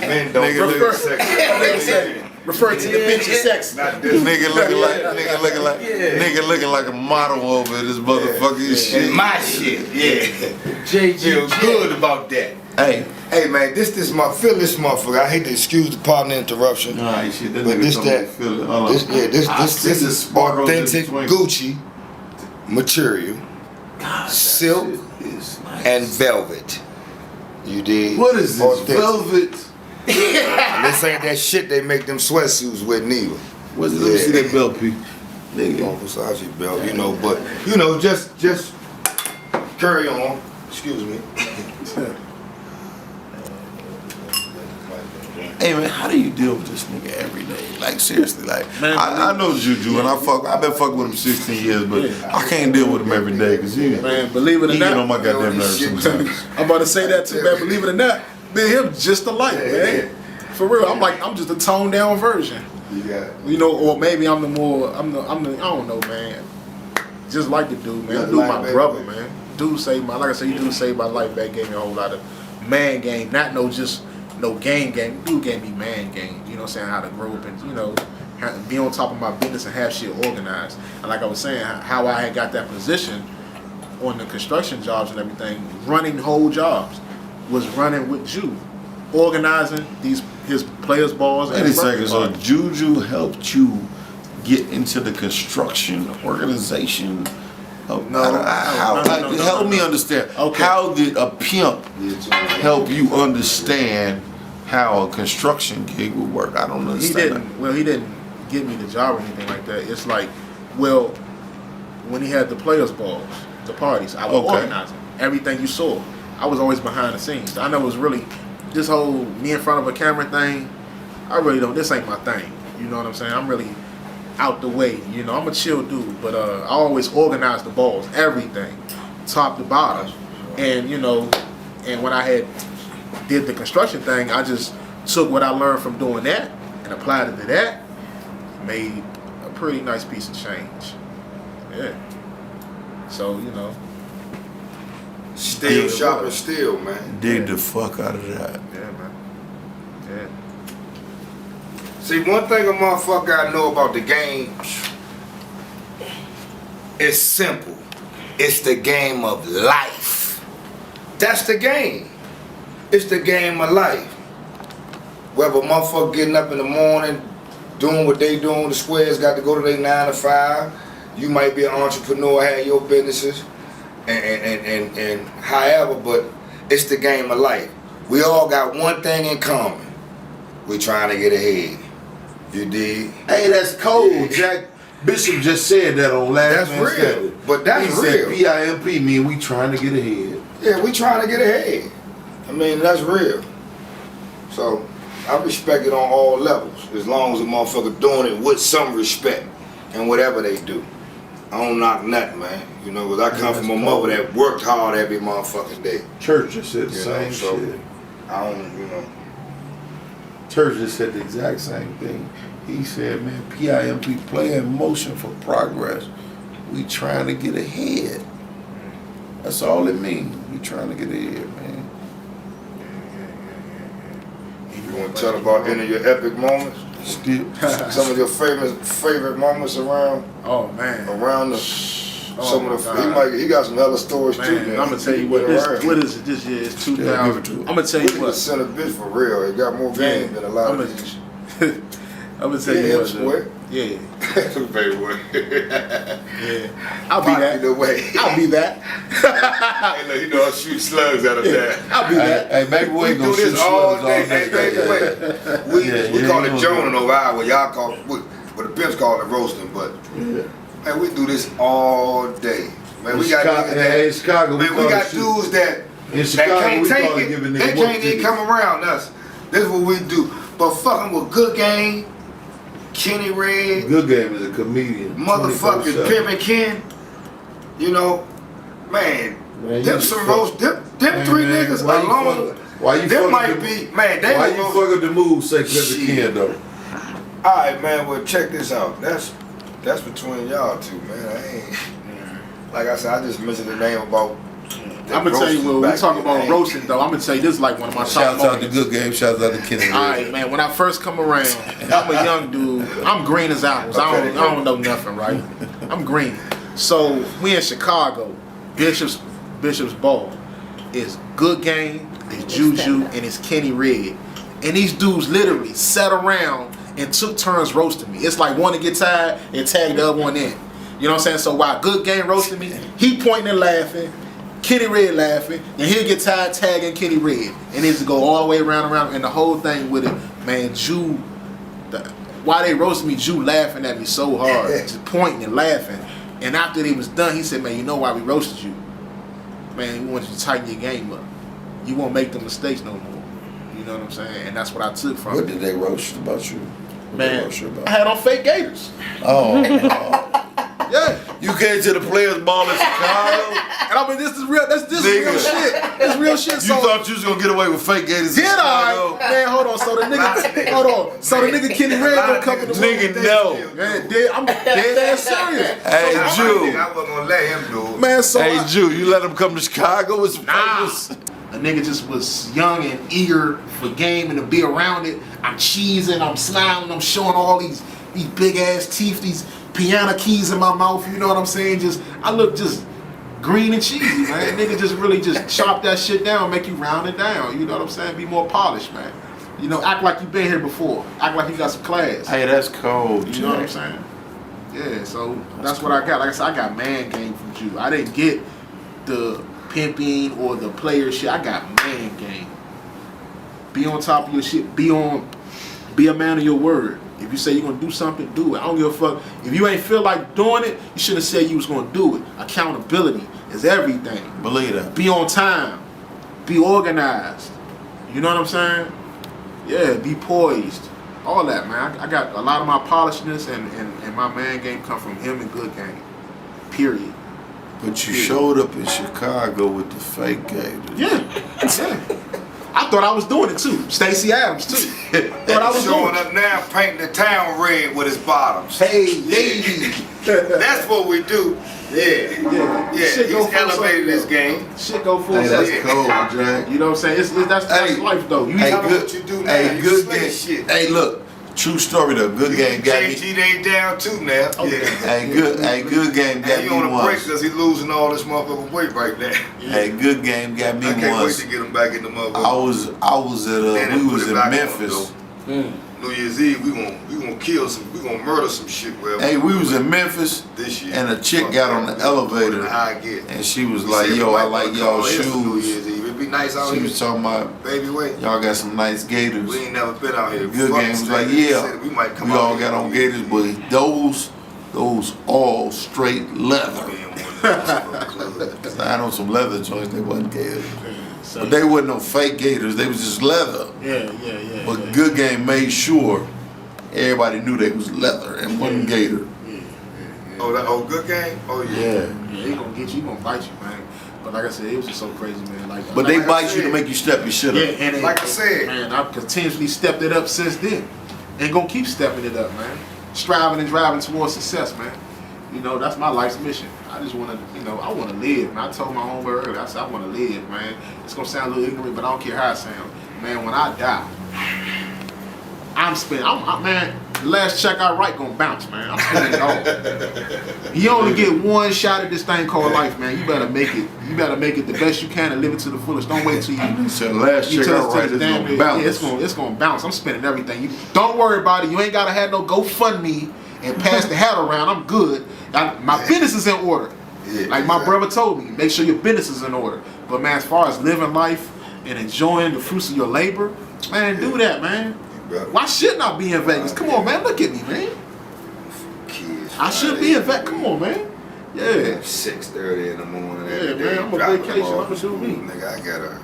Men don't look sexy. Refer to the bitch as sexy. Nigga looking like a model over this motherfucking shit. My shit, feel good about that. Hey man, this motherfucker. I hate to excuse the partner interruption. Alright, shit. But this is authentic Gucci material, silk and velvet. You dig? What is this? Velvet? This ain't that shit they make them sweatsuits with neither. Let me see that belt, P. Nigga. Versace belt, you know, but you know, just carry on. Excuse me. Hey man, how do you deal with this nigga every day? Like seriously, like man, I know JuJu and I've been fucking with him 16 years, but I can't deal with him every day because man, believe it or not, get on my goddamn nerves sometimes. I'm about to say that too, man. Believe it or not, me and him just alike, man. For real, I'm just a toned down version. You know, or maybe I'm the I don't know, man. Just like the dude, man. Dude, my brother, man. Dude saved my, like I said, you dude saved my life back. Gave me a whole lot of man game, not no game. Dude gave me man game. You know what I'm saying? How to grow up and, you know, be on top of my business and have shit organized. And like I was saying, how I had got that position on the construction jobs and everything, running whole jobs, was running with Ju, organizing his players' balls. Wait a second, so JuJu helped you get into the construction organization? Help me understand. Okay. How did a pimp help you understand how a construction gig would work? I don't understand. He didn't give me the job or anything like that. It's like, well, when he had the players' balls, the parties, I was organizing everything you saw. I was always behind the scenes. I know it was really this whole me in front of a camera thing. I really don't. This ain't my thing. You know what I'm saying? I'm really out the way. You know, I'm a chill dude, but I always organize the balls, everything, top to bottom. And you know, and when I did the construction thing, I just took what I learned from doing that and applied it to that. Made a pretty nice piece of change. Yeah. So you know. Still shopping, still, man. Dig the fuck out of that. Yeah, man. Yeah. See, one thing a motherfucker I know about the game, it's simple. It's the game of life. That's the game. It's the game of life. Whether a motherfucker getting up in the morning, doing what they doing, the squares got to go to their 9 to 5. You might be an entrepreneur, have your businesses. And however, but it's the game of life. we all got one thing in common. We trying to get ahead. You dig? Hey, that's cold, Jack. Bishop just said that on last. That's real, but that's real. He said PIMP mean we trying to get ahead. Yeah, we trying to get ahead. I mean, that's real. So I respect it on all levels, as long as a motherfucker doing it with some respect and whatever they do. I don't knock nothing, man. You know, because I come from a mother that worked hard every motherfucking day. Church just said the same shit. I don't, you know. Church just said the exact same thing. He said, man, PIMP play in motion for progress. We trying to get ahead. That's all it means. We trying to get ahead, man. You want to tell about any of your epic moments? Some of your favorite moments around? Oh man, around the. Some of the he got some other stories too. Man, I'm gonna tell you what is it this year? It's 2000. I'm gonna tell you what. Center bitch for real. It got more game than a lot of these. I'm gonna tell you what. Yeah. Baby boy. Yeah. I'll be that. Either way. I'll be that. Hey, look, you know I'll shoot slugs out of that. I'll be that. Hey, baby boy, we do this all day. Hey, baby boy. We call it joning over our where y'all call what the pimps call it roasting, but man, we do this all day. Man, we got niggas that. In Chicago, man, we got dudes that can't take it. They can't even come around us. This is what we do. But fucking with Good Game, Kenny Red. Good Game is a comedian. Motherfucking Pimpin' Ken. You know, man them some roast. Them three niggas alone. Why you them might be, man. They why you fuck up the move, say Pimpin' Ken though? All right, man. Well, check this out. That's between y'all two, man. I ain't. Like I said, I just mentioned the name about. I'm gonna tell you when we talk about roasting though. I'm gonna tell you this is like one of my top moments. Shout out to Good Game. Shout out to Kenny. All right, man. When I first come around, I'm a young dude. I'm green as apples. I don't know nothing, right? I'm green. So we in Chicago. Bishop's Ball is Good Game, is JuJu, and it's Kenny Red. And these dudes literally sat around and took turns roasting me. It's like one to get tired and tag the other one in. You know what I'm saying? So while Good Game roasting me, he pointing and laughing, Kenny Red laughing, and he'll get tired tagging Kenny Red. And it's to go all the way around, and the whole thing with it, man, while they roasting me, Ju laughing at me so hard, just pointing and laughing. And after they was done, he said, man, you know why we roasted you? Man, we want you to tighten your game up. You won't make the mistakes no more. You know what I'm saying? And that's what I took from it. What did they roast about you? Man, I had on fake gators. Oh. Yeah. You came to the Players Ball in Chicago? And I mean, this is real. This is real shit. This real shit. You thought you was gonna get away with fake gators? Did I? Man, hold on. So the nigga, So the nigga Kenny Red gonna come in the room. Nigga, no. Man, I'm dead ass serious. Hey, Ju. I wasn't gonna let him do it. Man, so hey, Ju, you let him come to Chicago? It's A nigga just was young and eager for game and to be around it. I'm cheesing, I'm smiling, I'm showing all these big ass teeth, these piano keys in my mouth. You know what I'm saying? I look just green and cheesy, man. Nigga just really just chop that shit down, make you round it down. You know what I'm saying? Be more polished, man. You know, act like you've been here before. Act like you got some class. Hey, that's cold. You know what I'm saying? Yeah, so that's what I got. Like I said, I got man game from Ju. I didn't get the pimping or the player shit. I got man game. Be on top of your shit. Be a man of your word. If you say you're gonna do something, do it. I don't give a fuck. If you ain't feel like doing it, you should have said you was gonna do it. Accountability is everything. Believe that. Be on time. Be organized. You know what I'm saying? Yeah, be poised. All that, man. I got a lot of my polishness and my man game come from him and Good Game. Period. But you showed up in Chicago with the fake gators. Yeah. I thought I was doing it too. Stacey Adams too. Thought I was showing doing up now, painting the town red with his bottoms. Hey, lady. That's what we do. Yeah. Shit He's elevated this game. Shit go full. Hey, that's cold, Jack. You know what I'm saying? That's life though. You tell me what you do now. Hey, Good Game. Shit. Hey, look. True story though. Good Game got me. JG they down too now. Okay. Hey, Good Game got me he on a break once. because he losing all this motherfucking weight right now. Hey, Good Game got me I can't once. wait to get him back in the motherfucker. I was at we was in Memphis. New Year's Eve, we gonna kill some, we gonna murder some shit. Hey, we was in Memphis this year, and a chick got on the elevator, and she was like, "Yo, I like y'all shoes." be nice out She here. was talking about, Baby weight. y'all got some nice gators. We ain't never been out here. Good Fuck game was state like, of the yeah, city. We might come we out all here. got on gators, but those all straight leather. I know some leather joints, they wasn't gators. But they wasn't no fake gators, they was just leather. Yeah. But Good Game made sure everybody knew they was leather and wasn't gator. Oh, Good Game? Oh, yeah. Yeah, he gonna get you, he gonna bite you, man. But like I said, it was just so crazy, man. But they like bite you to make you step your shit up. Yeah, and Like I said. man, I've continuously stepped it up since then. And gonna keep stepping it up, man. Striving and driving towards success, man. You know, that's my life's mission. I just wanna, you know, I wanna live. And I told my homeboy earlier, I said, I wanna live, man. It's gonna sound a little ignorant, but I don't care how it sounds. Man, when I die, man, the last check I write gonna bounce, man. I'm spending it all. You only get one shot at this thing called life, man. You better make it. You better make it the best you can and live it to the fullest. Don't wait till you. So the last check I write is gonna bounce. Yeah, it's gonna bounce. I'm spending everything. Don't worry about it. You ain't gotta have no GoFundMe and pass the hat around. I'm good. My business is in order. Yeah, like my brother told me, make sure your business is in order. But man, as far as living life and enjoying the fruits of your labor, man, do that, man. Why shouldn't I be in Vegas? Come on, man. Look at me, man. Kids, I should be in Vegas. Come on, man. Yeah. 6:30 in the morning. Yeah, man. I'm on vacation. I'm gonna do me. Nigga, I gotta.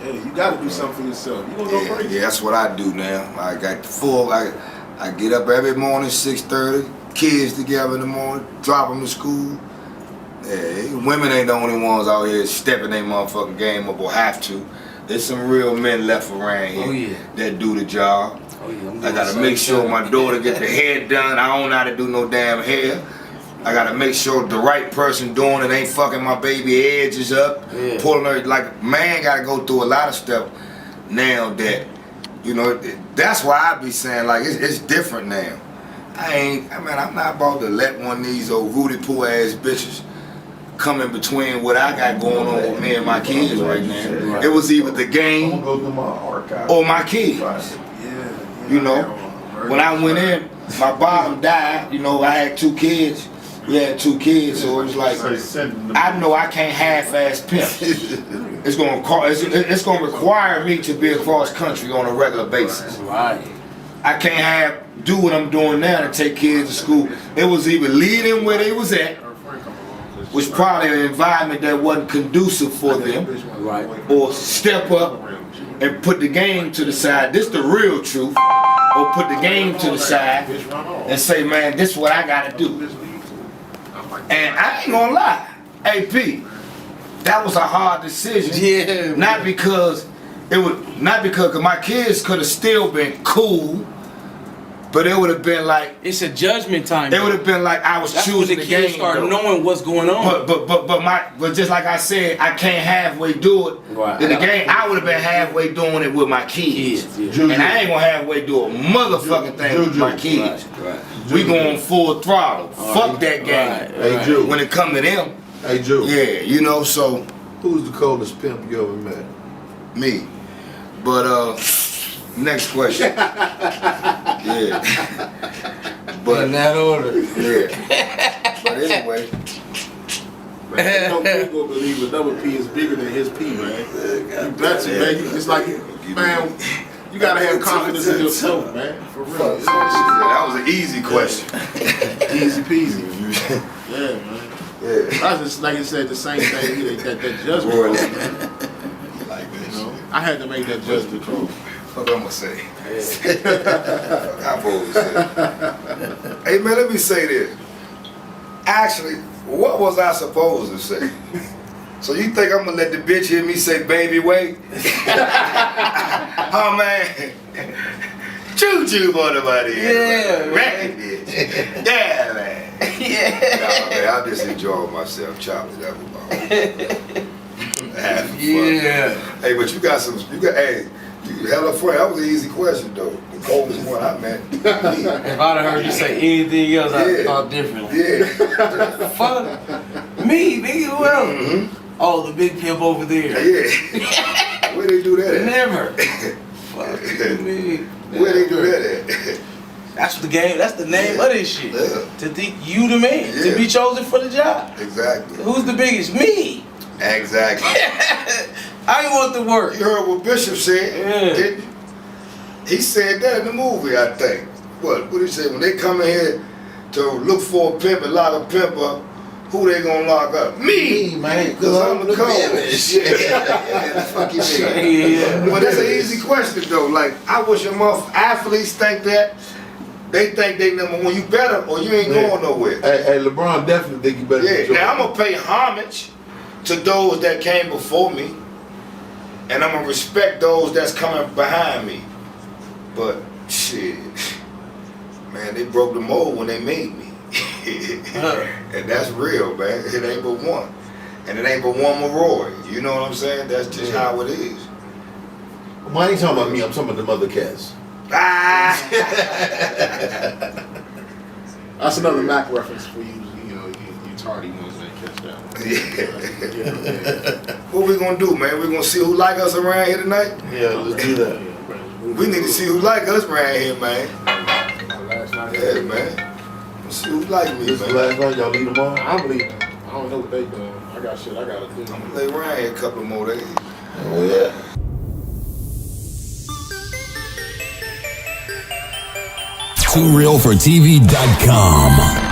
Yeah, you gotta do something for yourself. You gonna go crazy. Yeah, that's what I do now. I got full. I get up every morning, 6:30. Kids together in the morning. Drop them to school. Yeah, women ain't the only ones out here stepping their motherfucking game up or have to. There's some real men left around here that do the job. I gotta make sure my daughter get the hair done. I don't know how to do no damn hair. I gotta make sure the right person doing it ain't fucking my baby edges up, pulling her. Like, man gotta go through a lot of stuff now that, you know, that's why I be saying, like, it's different now. I'm not about to let one of these old Rudy Poo ass bitches come in between what I got going on with me and my kids right now. It was either the game or my kids. You know, when I went in, my bottom died. You know, I had 2 kids. We had 2 kids, so it was like, I know I can't half-ass pimp. It's gonna require me to be across country on a regular basis. I can't do what I'm doing now to take kids to school. It was either lead them where they was at, which probably an environment that wasn't conducive for them, or step up and put the game to the side. This the real truth. Or put the game to the side and say, man, this is what I gotta do. And I ain't gonna lie, AP, that was a hard decision. Yeah. Not because my kids could have still been cool, but it would have been like, it's a judgment time. It would have been like I was choosing the game. Kids start knowing what's going on. But just like I said, I can't halfway do it. In the game, I would have been halfway doing it with my kids. And I ain't gonna halfway do a motherfucking thing with my kids. We going full throttle. Fuck that game. Hey, Ju. When it come to them. Hey, Ju. Yeah, you know, so. Who's the coldest pimp you ever met? Me. But next question. Yeah. But in that order. Yeah. But anyway. Man, no P gonna believe another P is bigger than his P, man. You got to, man. It's like, man, you gotta have confidence in yourself, man. For real. That was an easy question. Easy peasy. Yeah, man. Yeah. I just, like you said, the same thing. That judgment call, man. Like this. You know, I had to make that judgment call. What I'm gonna say? I've always said. Hey man, let me say this. Actually, what was I supposed to say? So you think I'm gonna let the bitch hear me say baby wait? Oh man. JuJu motivate. Yeah, man. Bitch. Yeah, man. Yeah. No, man, I just enjoyed myself chopping that was yeah. Hey, but hey, you hella funny. That was an easy question though. The coldest one I met. If I'd have heard you say anything else, I'd thought differently. Yeah. Fuck me, nigga. Who else? Oh, the big pimp over there. Yeah. Where they do that at? Never. Fuck me. Where they do that at? That's the game. That's the name of this shit. Yeah. To think you the man, to be chosen for the job. Exactly. Who's the biggest? Me. Exactly. I ain't want to work. You heard what Bishop said, didn't you? He said that in the movie, I think. What did he say? When they come in here to look for a pimp and lock a pimp up, who they gonna lock up? Me, man, because I'm the code. But that's an easy question though. Like, I wish your athletes think that. They think they number one. You better or you ain't going nowhere. Hey, LeBron definitely think you better. Yeah. Now I'm gonna pay homage to those that came before me, and I'm gonna respect those that's coming behind me. But shit, man, they broke the mold when they made me. And that's real, man. It ain't but one. And it ain't but one Roy. You know what I'm saying? That's just how it is. Well, I ain't talking about me, I'm talking about the other cats. That's another Mac reference for you. You know, you tardy ones ain't catch that one. What we gonna do, man? We gonna see who like us around here tonight? Yeah, let's do that. We need to see who like us around here, man. Last night. Yeah, man. Let's see who like me, This man. is the last night, y'all leave them on? I don't believe them. I don't know what they doing. I got shit I gotta do. I'm gonna lay around here a couple more days. Oh, yeah. TooRealForTV.com.